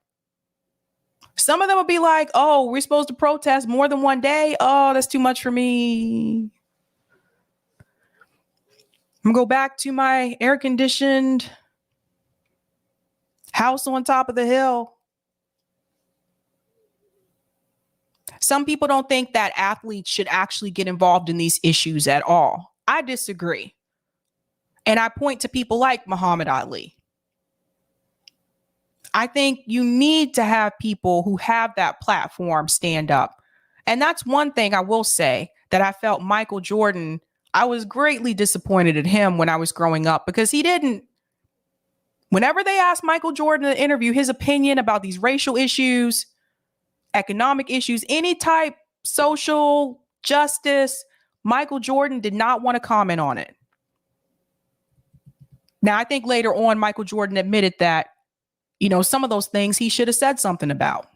Some of them will be like, oh, we're supposed to protest more than one day. Oh, that's too much for me. I'm gonna go back to my air-conditioned house on top of the hill. Some people don't think that athletes should actually get involved in these issues at all. I disagree. And I point to people like Muhammad Ali. I think you need to have people who have that platform stand up. And that's one thing I will say that I felt Michael Jordan, I was greatly disappointed at him when I was growing up because he didn't. Whenever they asked Michael Jordan in an interview his opinion about these racial issues, economic issues, any type, social justice, Michael Jordan did not want to comment on it. Now, I think later on, Michael Jordan admitted that, you know, some of those things he should have said something about.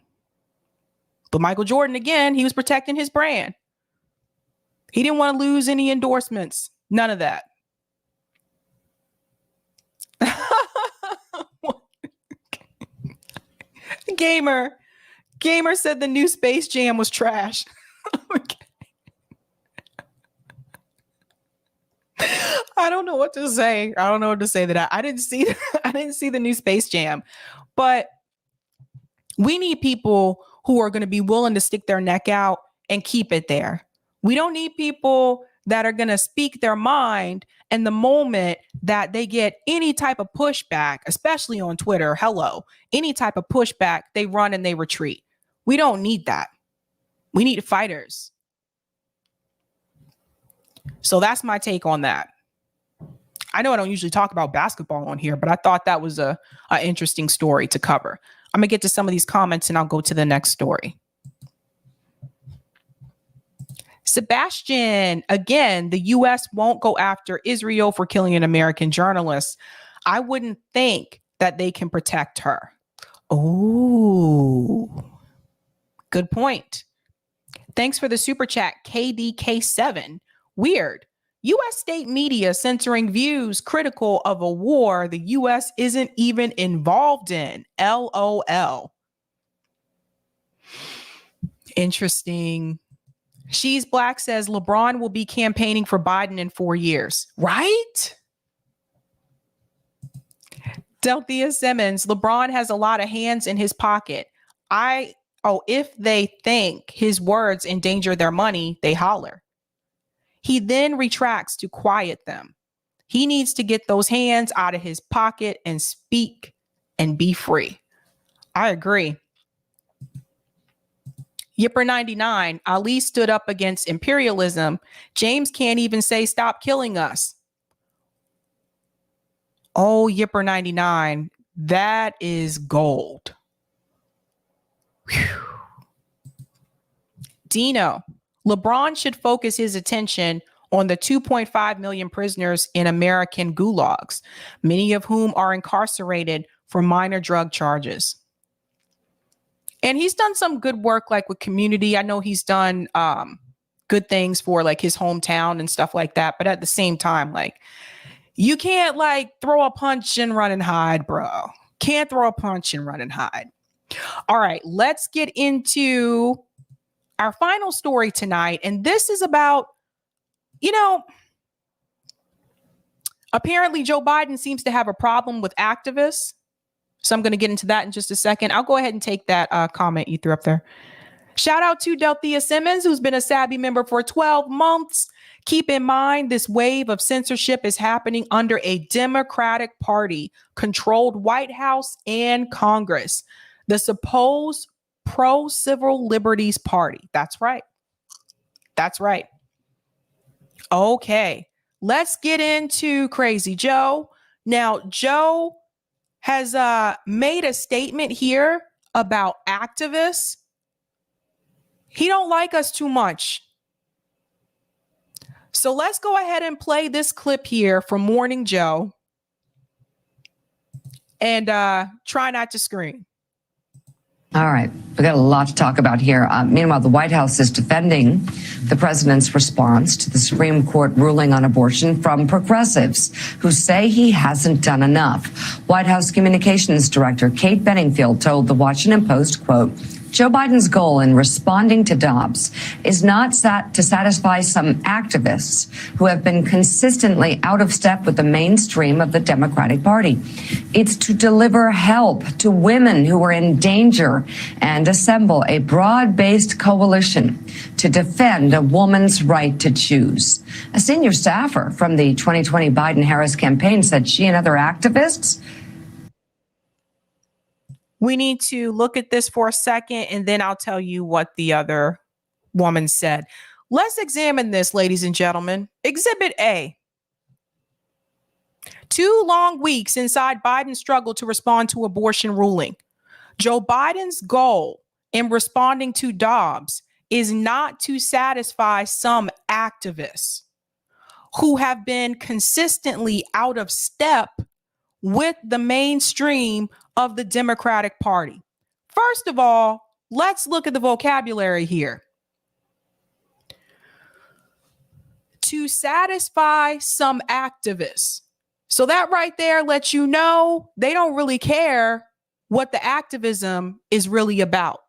But Michael Jordan, again, he was protecting his brand. He didn't want to lose any endorsements. None of that. Gamer said the new Space Jam was trash. Okay. I don't know what to say. I don't know what to say that I didn't see the new Space Jam. But we need people who are going to be willing to stick their neck out and keep it there. We don't need people that are going to speak their mind, and the moment that they get any type of pushback, especially on Twitter, any type of pushback, they run and they retreat. We don't need that. We need fighters. So that's my take on that. I know I don't usually talk about basketball on here, but I thought that was a interesting story to cover. I'm going to get to some of these comments and I'll go to the next story. Sebastian, again, the U.S. won't go after Israel for killing an American journalist. I wouldn't think that they can protect her. Oh, good point. Thanks for the super chat, KDK7. Weird. U.S. state media censoring views critical of a war the U.S. isn't even involved in. LOL. Interesting. She's Black says LeBron will be campaigning for Biden in 4 years. Right? Delthea Simmons, LeBron has a lot of hands in his pocket. I Oh, if they think his words endanger their money, they holler. He then retracts to quiet them. He needs to get those hands out of his pocket and speak and be free. I agree. Yipper99, Ali stood up against imperialism. James can't even say stop killing us. Oh, Yipper99, that is gold. Whew. Dino, LeBron should focus his attention on the 2.5 million prisoners in American gulags, many of whom are incarcerated for minor drug charges. And he's done some good work, like with community. I know he's done good things for like his hometown and stuff like that. But at the same time, like, you can't like throw a punch and run and hide, bro. Can't throw a punch and run and hide. All right, let's get into our final story tonight. And this is about, apparently Joe Biden seems to have a problem with activists. So I'm going to get into that in just a second. I'll go ahead and take that comment you threw up there. Shout out to Delthea Simmons, who's been a Sabby member for 12 months. Keep in mind, this wave of censorship is happening under a Democratic Party controlled White House and Congress, the supposed pro-civil liberties party. That's right. That's right. Okay, let's get into Crazy Joe. Now, Joe has made a statement here about activists. He don't like us too much. So let's go ahead and play this clip here from Morning Joe and try not to scream. All right, we got a lot to talk about here. Meanwhile, the White House is defending the president's response to the Supreme Court ruling on abortion from progressives who say he hasn't done enough. White House Communications Director Kate Bedingfield told the Washington Post, quote, Joe Biden's goal in responding to Dobbs is not to satisfy some activists who have been consistently out of step with the mainstream of the Democratic Party. It's to deliver help to women who are in danger and assemble a broad-based coalition to defend a woman's right to choose. A senior staffer from the 2020 Biden-Harris campaign said she and other activists. We need to look at this for a second, and then I'll tell you what the other woman said. Let's examine this, ladies and gentlemen. Exhibit A. 2 long weeks inside Biden's struggle to respond to abortion ruling. Joe Biden's goal in responding to Dobbs is not to satisfy some activists who have been consistently out of step with the mainstream of the Democratic Party. First of all, let's look at the vocabulary here. To satisfy some activists. So that right there lets you know they don't really care what the activism is really about.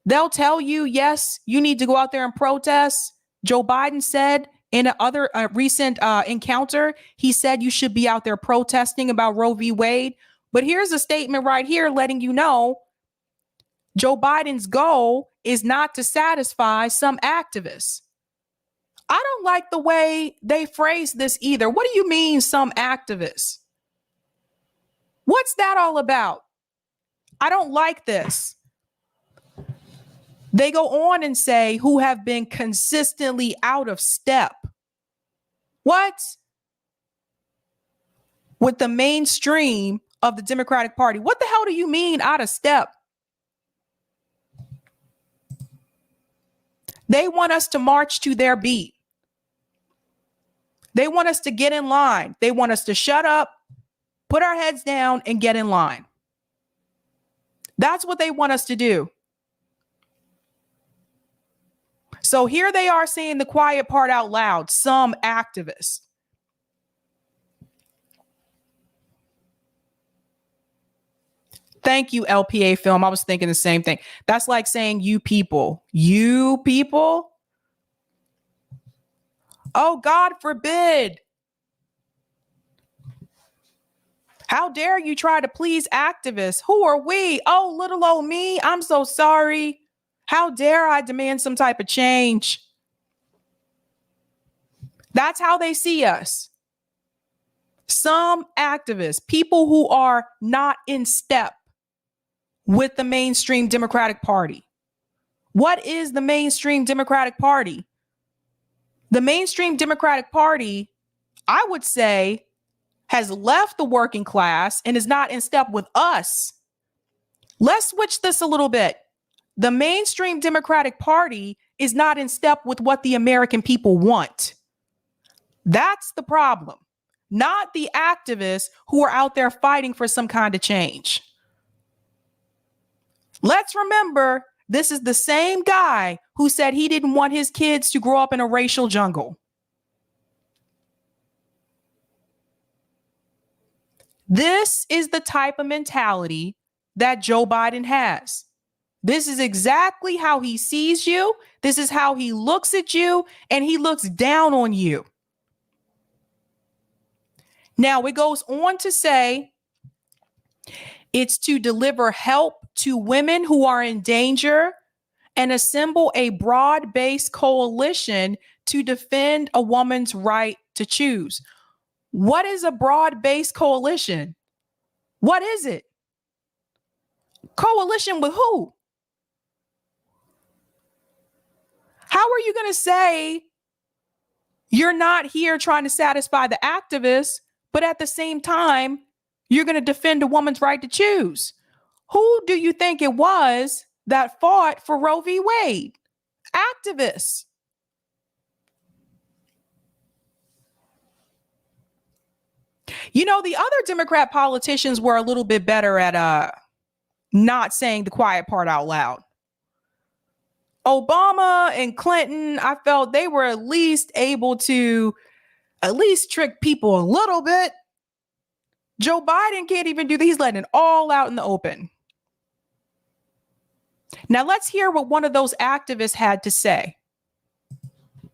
They'll tell you, yes, you need to go out there and protest. Joe Biden said in another recent encounter, he said you should be out there protesting about Roe v. Wade. But here's a statement right here letting you know Joe Biden's goal is not to satisfy some activists. I don't like the way they phrase this either. What do you mean, some activists? What's that all about? I don't like this. They go on and say who have been consistently out of step. What? With the mainstream of the Democratic Party. What the hell do you mean out of step? They want us to march to their beat. They want us to get in line. They want us to shut up, put our heads down, and get in line. That's what they want us to do. So here they are saying the quiet part out loud, some activists. Thank you, LPA Film. I was thinking the same thing. That's like saying you people. You people? Oh, God forbid. How dare you try to please activists? Who are we? Oh, little old me. I'm so sorry. How dare I demand some type of change? That's how they see us. Some activists, people who are not in step with the mainstream Democratic Party. What is the mainstream Democratic Party? The mainstream Democratic Party, I would say, has left the working class and is not in step with us. Let's switch this a little bit. The mainstream Democratic Party is not in step with what the American people want. That's the problem, not the activists who are out there fighting for some kind of change. Let's remember, this is the same guy who said he didn't want his kids to grow up in a racial jungle. This is the type of mentality that Joe Biden has. This is exactly how he sees you. This is how he looks at you, and he looks down on you. Now, it goes on to say it's to deliver help to women who are in danger and assemble a broad-based coalition to defend a woman's right to choose. What is a broad-based coalition? What is it? Coalition with who? How are you going to say you're not here trying to satisfy the activists, but at the same time, you're going to defend a woman's right to choose? Who do you think it was that fought for Roe v. Wade? Activists. You know, the other Democrat politicians were a little bit better at not saying the quiet part out loud. Obama and Clinton, I felt they were at least able to trick people a little bit. Joe Biden can't even do that. He's letting it all out in the open. Now let's hear what one of those activists had to say.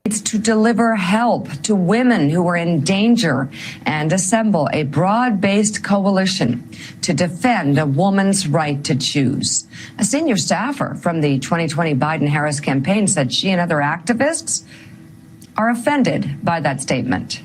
It's to deliver help to women who are in danger and assemble a broad-based coalition to defend a woman's right to choose. A senior staffer from the 2020 Biden-Harris campaign said she and other activists are offended by that statement.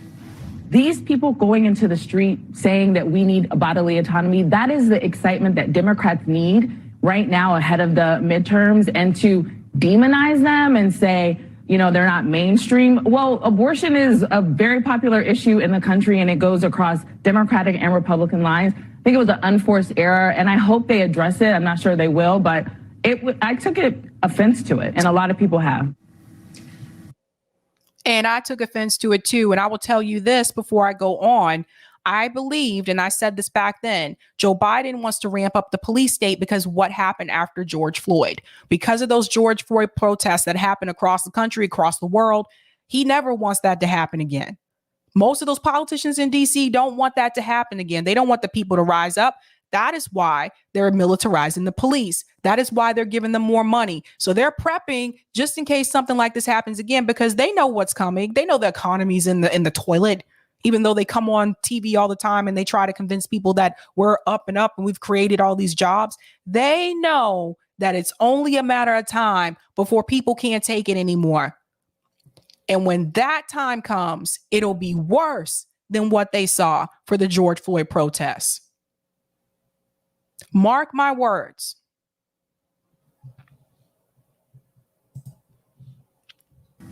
These people going into the street saying that we need bodily autonomy, that is the excitement that Democrats need right now ahead of the midterms, and to demonize them and say, you know, they're not mainstream. Well, abortion is a very popular issue in the country, and it goes across Democratic and Republican lines. I think it was an unforced error, and I hope they address it. I'm not sure they will, but I took offense to it, and a lot of people have. And I took offense to it too. And I will tell you this before I go on. I believed, and I said this back then, Joe Biden wants to ramp up the police state because what happened after George Floyd? Because of those George Floyd protests that happened across the country, across the world, he never wants that to happen again. Most of those politicians in DC don't want that to happen again. They don't want the people to rise up. That is why they're militarizing the police. That is why they're giving them more money. So they're prepping just in case something like this happens again, because they know what's coming. They know the economy's in the toilet, even though they come on TV all the time and they try to convince people that we're up and up and we've created all these jobs. They know that it's only a matter of time before people can't take it anymore. And when that time comes, it'll be worse than what they saw for the George Floyd protests. Mark my words.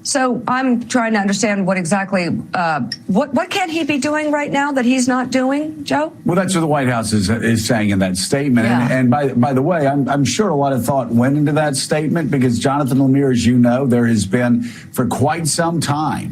So I'm trying to understand what exactly, what can he be doing right now that he's not doing, Joe? Well, that's what the White House is saying in that statement. Yeah. And by the way, I'm sure a lot of thought went into that statement because Jonathan Lemire, as you know, there has been for quite some time,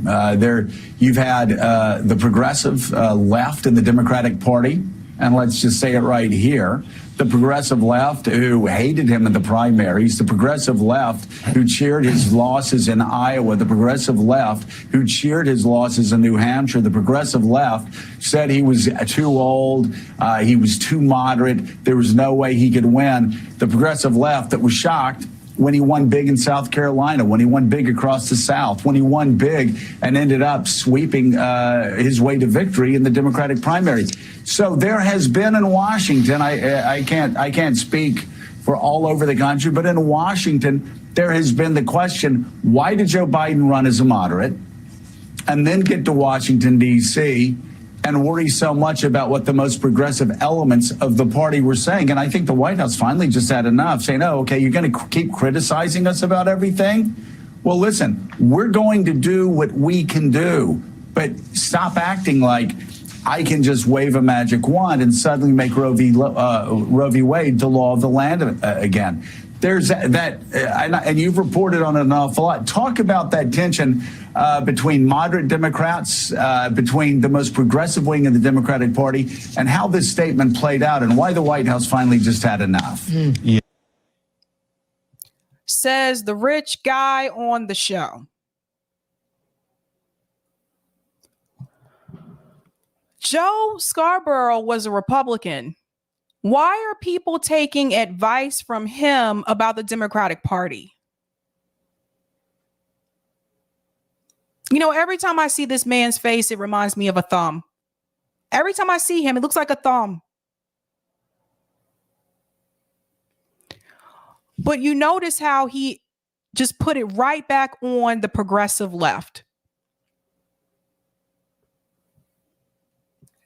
you've had the progressive left in the Democratic Party. And let's just say it right here. The progressive left who hated him in the primaries, the progressive left who cheered his losses in Iowa, the progressive left who cheered his losses in New Hampshire, the progressive left said he was too old, he was too moderate, there was no way he could win. The progressive left that was shocked when he won big in South Carolina, when he won big across the South, when he won big and ended up sweeping his way to victory in the Democratic primary. So there has been in Washington, I can't speak for all over the country, but in Washington, there has been the question, why did Joe Biden run as a moderate and then get to Washington, D.C., and worry so much about what the most progressive elements of the party were saying? And I think the White House finally just had enough, saying, oh, okay, you're going to keep criticizing us about everything? Well, listen, we're going to do what we can do, but stop acting like I can just wave a magic wand and suddenly make Roe v. Wade the law of the land again. There's that, and you've reported on it an awful lot. Talk about that tension between moderate Democrats, between the most progressive wing of the Democratic Party, and how this statement played out and why the White House finally just had enough. Yeah. Says the rich guy on the show. Joe Scarborough was a Republican. Why are people taking advice from him about the Democratic Party? You know, every time I see this man's face, it reminds me of a thumb. Every time I see him, it looks like a thumb. But you notice how he just put it right back on the progressive left.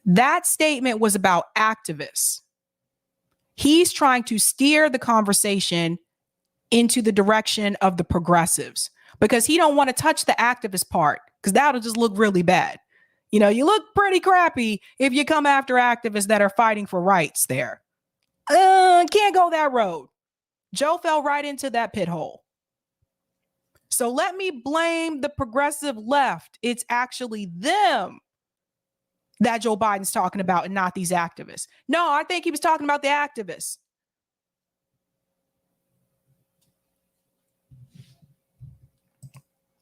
That statement was about activists. He's trying to steer the conversation into the direction of the progressives because he don't want to touch the activist part because that'll just look really bad. You know, you look pretty crappy if you come after activists that are fighting for rights there. Can't go that road. Joe fell right into that pit hole. So let me blame the progressive left. It's actually them that Joe Biden's talking about and not these activists. No, I think he was talking about the activists.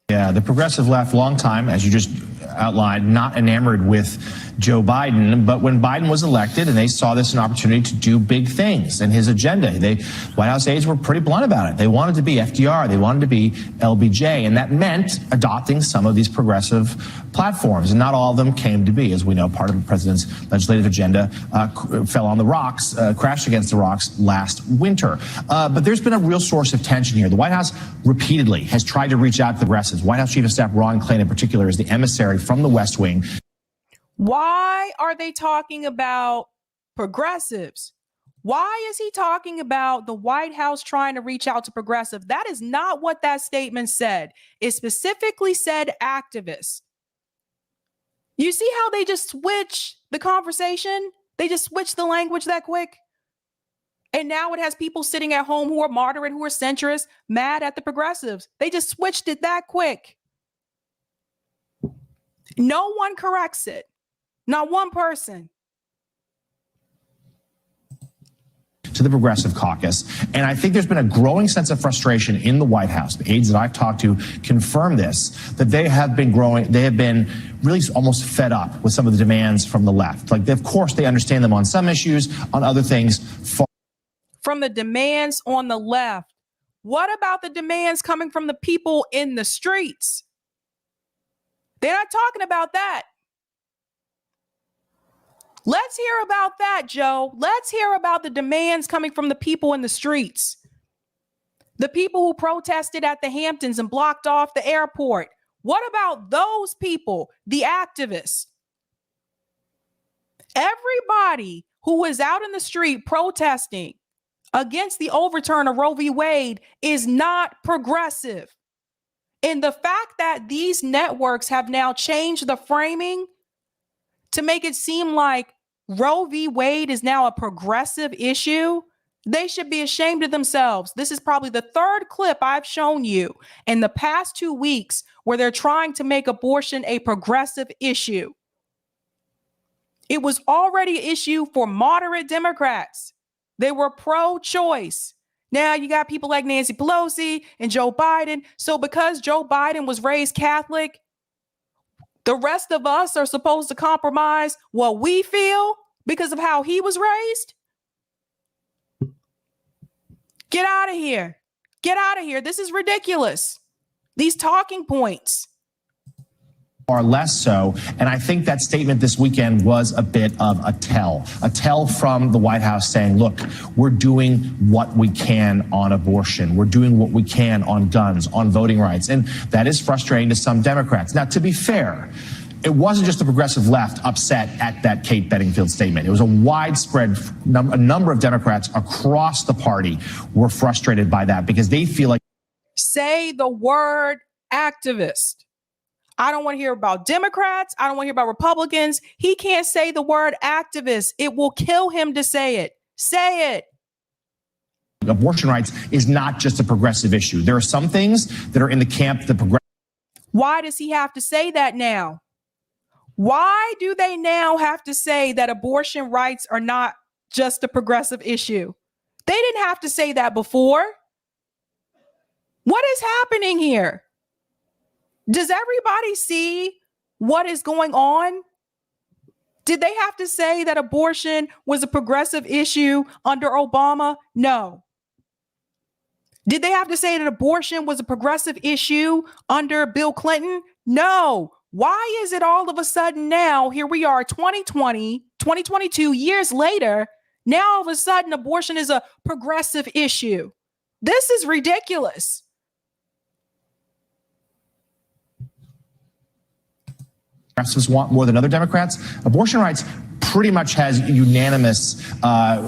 Yeah, the progressive left, long time, as you just outlined, not enamored with Joe Biden. But when Biden was elected and they saw this an opportunity to do big things and his agenda, White House aides were pretty blunt about it. They wanted to be FDR. They wanted to be LBJ. And that meant adopting some of these progressive platforms. And not all of them came to be. As we know, part of the president's legislative agenda fell on the rocks, crashed against the rocks last winter. But there's been a real source of tension here. The White House repeatedly has tried to reach out to the progressives. White House Chief of Staff Ron Klain in particular is the emissary from the West Wing. Why are they talking about progressives? Why is he talking about the White House trying to reach out to progressives? That is not what that statement said. It specifically said activists. You see how they just switch the conversation? They just switch the language that quick. And now it has people sitting at home who are moderate, who are centrist, mad at the progressives. They just switched it that quick. No one corrects it. Not one person. To the Progressive Caucus. And I think there's been a growing sense of frustration in the White House. The aides that I've talked to confirm this, that they have been really almost fed up with some of the demands from the left. Like, of course, they understand them on some issues, on other things. From the demands on the left. What about the demands coming from the people in the streets? They're not talking about that. Let's hear about that, Joe. Let's hear about the demands coming from the people in the streets. The people who protested at the Hamptons and blocked off the airport. What about those people, the activists? Everybody who was out in the street protesting against the overturn of Roe v. Wade is not progressive. And the fact that these networks have now changed the framing to make it seem like Roe v. Wade is now a progressive issue, they should be ashamed of themselves. This is probably the third clip I've shown you in the past 2 weeks where they're trying to make abortion a progressive issue. It was already an issue for moderate Democrats. They were pro-choice. Now you got people like Nancy Pelosi and Joe Biden. So because Joe Biden was raised Catholic, the rest of us are supposed to compromise what we feel because of how he was raised? Get out of here. Get out of here. This is ridiculous. These talking points. Or less so. And I think that statement this weekend was a bit of a tell from the White House saying, look, we're doing what we can on abortion. We're doing what we can on guns, on voting rights. And that is frustrating to some Democrats. Now, to be fair, it wasn't just the progressive left upset at that Kate Bedingfield statement. It was a widespread, a number of Democrats across the party were frustrated by that because they feel like. Say the word activist. I don't want to hear about Democrats. I don't want to hear about Republicans. He can't say the word activist. It will kill him to say it. Say it. Abortion rights is not just a progressive issue. There are some things that are in the camp that progressive. Why does he have to say that now? Why do they now have to say that abortion rights are not just a progressive issue? They didn't have to say that before. What is happening here? Does everybody see what is going on? Did they have to say that abortion was a progressive issue under Obama? No. Did they have to say that abortion was a progressive issue under Bill Clinton? No. Why is it all of a sudden now, here we are, 2022 years later, now all of a sudden abortion is a progressive issue? This is ridiculous. Progressives want more than other Democrats. Abortion rights pretty much has unanimous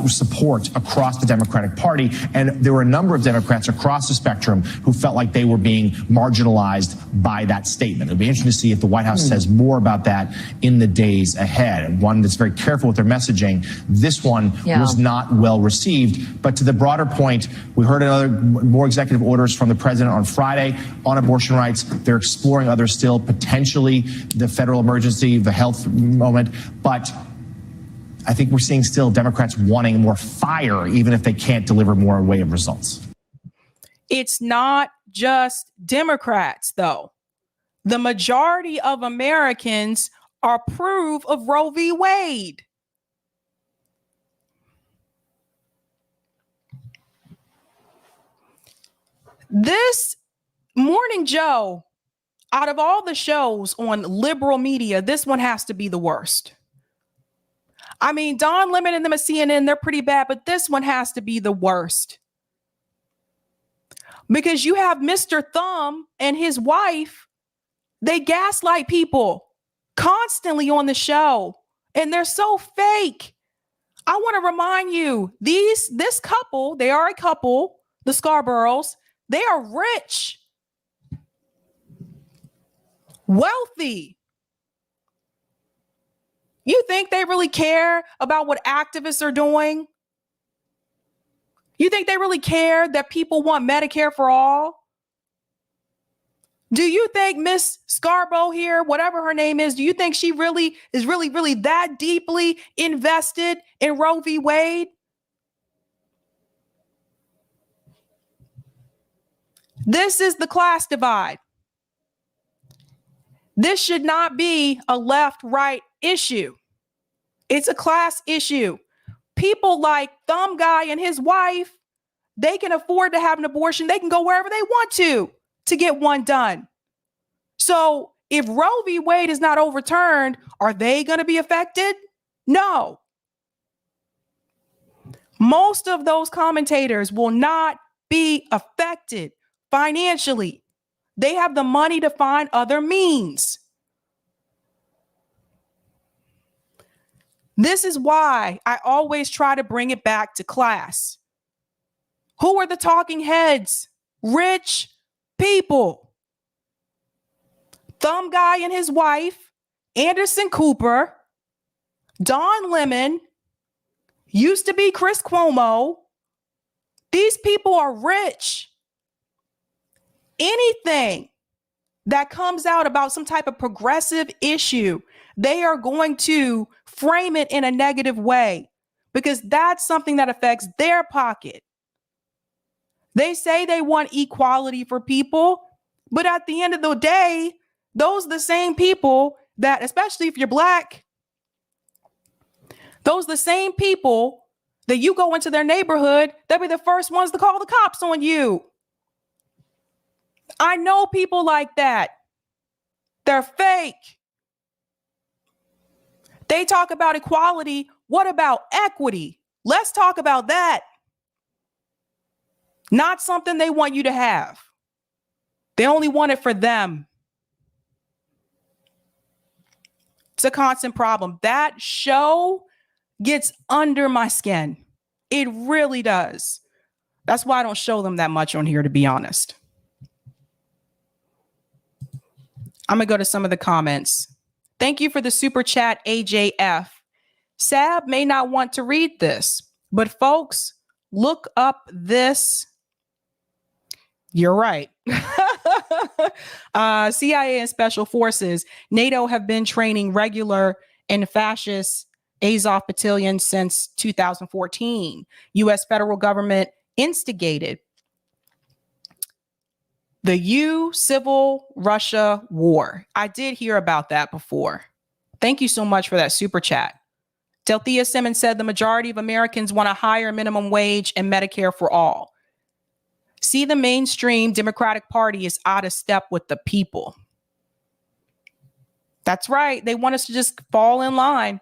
support across the Democratic Party. And there were a number of Democrats across the spectrum who felt like they were being marginalized by that statement. It'll be interesting to see if the White House says more about that in the days ahead. One that's very careful with their messaging. This one was not well received. But to the broader point, we heard more executive orders from the president on Friday on abortion rights. They're exploring others still, potentially the federal emergency, the health moment. But I think we're seeing still Democrats wanting more fire, even if they can't deliver more in way of results. It's not just Democrats, though. The majority of Americans approve of Roe v. Wade. This Morning Joe, out of all the shows on liberal media, this one has to be the worst. I mean, Don Lemon and them at CNN, they're pretty bad, but this one has to be the worst. Because you have Mr. Thumb and his wife, they gaslight people constantly on the show, and they're so fake. I want to remind you, this couple, they are a couple, the Scarboroughs, they are rich, wealthy. You think they really care about what activists are doing? You think they really care that people want Medicare for all? Do you think Miss Scarborough here, whatever her name is, do you think she really is really that deeply invested in Roe v. Wade? This is the class divide. This should not be a left-right issue. It's a class issue. People like Thumb Guy and his wife, they can afford to have an abortion. They can go wherever they want to get one done. So if Roe v. Wade is not overturned, are they going to be affected? No. Most of those commentators will not be affected financially. They have the money to find other means. This is why I always try to bring it back to class. Who are the talking heads? Rich people. Thumb Guy and his wife, Anderson Cooper, Don Lemon, used to be Chris Cuomo. These people are rich. Anything that comes out about some type of progressive issue, they are going to frame it in a negative way because that's something that affects their pocket. They say they want equality for people, but at the end of the day, those are the same people that, especially if you're Black, those are the same people that you go into their neighborhood, they'll be the first ones to call the cops on you. I know people like that. They're fake. They talk about equality. What about equity? Let's talk about that. Not something they want you to have. They only want it for them. It's a constant problem. That show gets under my skin. It really does. That's why I don't show them that much on here, to be honest. I'm going to go to some of the comments. Thank you for the super chat, AJF. Sab may not want to read this, but folks, look up this. You're right. CIA and special forces, NATO have been training regular and fascist Azov battalion since 2014. U.S. federal government instigated the civil Russia war. I did hear about that before. Thank you so much for that super chat. Delthea Simmons said the majority of Americans want a higher minimum wage and Medicare for all. See, the mainstream Democratic Party is out of step with the people. That's right. They want us to just fall in line.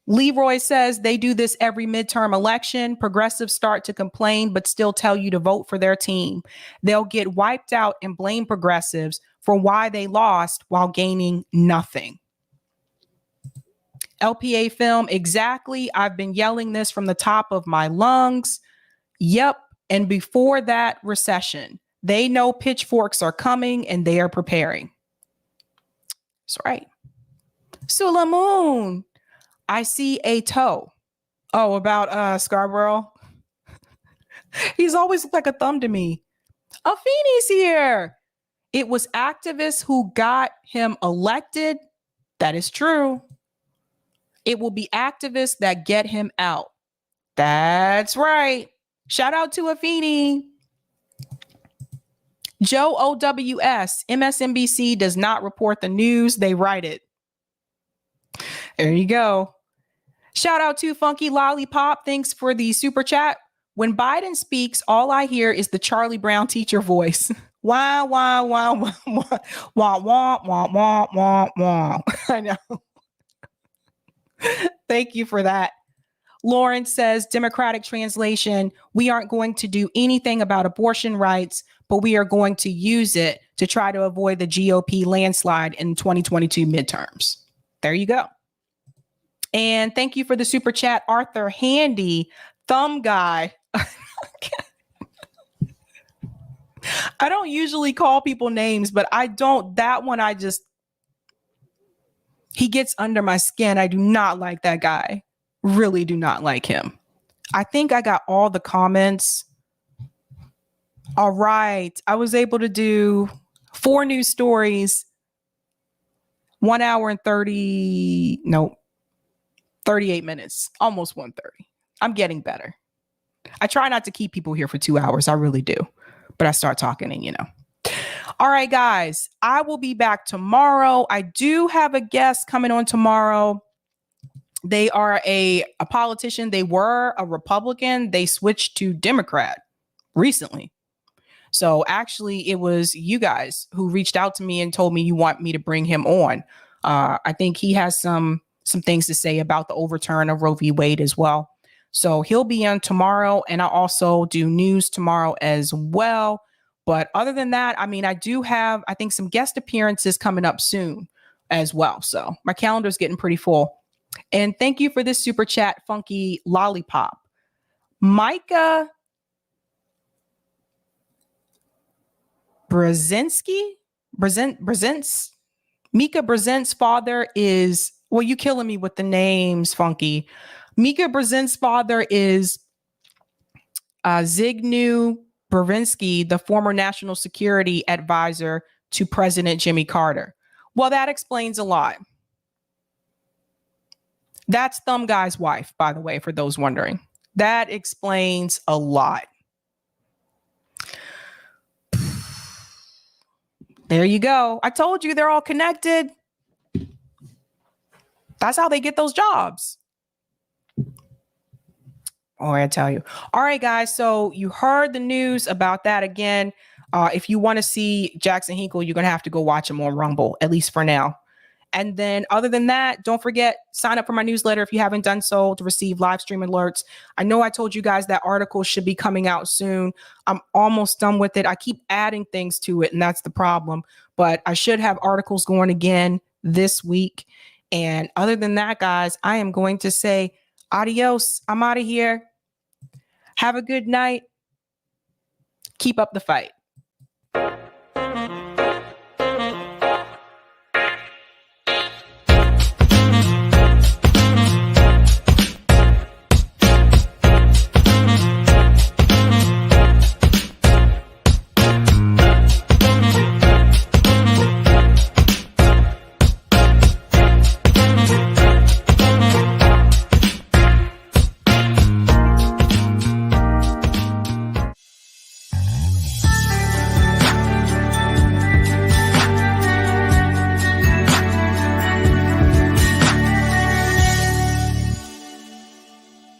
Leroy says they do this every midterm election. Progressives start to complain, but still tell you to vote for their team. They'll get wiped out and blame progressives for why they lost while gaining nothing. LPA film, exactly. I've been yelling this from the top of my lungs. Yep. And before that recession, they know pitchforks are coming and they are preparing. That's right. Sulamoon, I see a toe. Oh, about Scarborough. He's always looked like a thumb to me. Afeni's here. It was activists who got him elected. That is true. It will be activists that get him out. That's right. Shout out to Afeni. Joe OWS, MSNBC does not report the news, they write it. There you go. Shout out to Funky Lollipop. Thanks for the super chat. When Biden speaks, all I hear is the Charlie Brown teacher voice. Wah, wah, wah, wah, wah, wah, wah, wah, wah, wah, wah. I know. Thank you for that. Lawrence says, Democratic translation, we aren't going to do anything about abortion rights, but we are going to use it to try to avoid the GOP landslide in 2022 midterms. There you go. And thank you for the super chat, Arthur Handy, thumb guy. I don't usually call people names, but that one, he gets under my skin. I do not like that guy. Really do not like him. I think I got all the comments. All right. I was able to do 4 news stories, 1 hour and 38 minutes, almost 1:30. I'm getting better. I try not to keep people here for 2 hours. I really do. But I start talking and All right, guys, I will be back tomorrow. I do have a guest coming on tomorrow. They are a politician. They were a Republican. They switched to Democrat recently. So actually, it was you guys who reached out to me and told me you want me to bring him on. I think he has some things to say about the overturn of Roe v. Wade as well. So he'll be on tomorrow, and I also do news tomorrow as well. But other than that, I do have, I think, some guest appearances coming up soon as well. So my calendar is getting pretty full. And thank you for this super chat, Funky Lollipop. Micah Brzezinski? Mika Brzezinski's father is, well, you killing me with the names, Funky. Mika Brzezinski's father is Zygmunt Brzezinski, the former national security advisor to President Jimmy Carter. Well, that explains a lot. That's Thumb Guy's wife, by the way, for those wondering. That explains a lot. There you go. I told you they're all connected. That's how they get those jobs. Oh, I tell you. All right, guys. So you heard the news about that again. If you want to see Jackson Hinkle, you're going to have to go watch him on Rumble, at least for now. And then other than that, don't forget, sign up for my newsletter if you haven't done so to receive live stream alerts. I know I told you guys that article should be coming out soon. I'm almost done with it. I keep adding things to it, and that's the problem. But I should have articles going again this week. And other than that, guys, I am going to say adios. I'm out of here. Have a good night. Keep up the fight.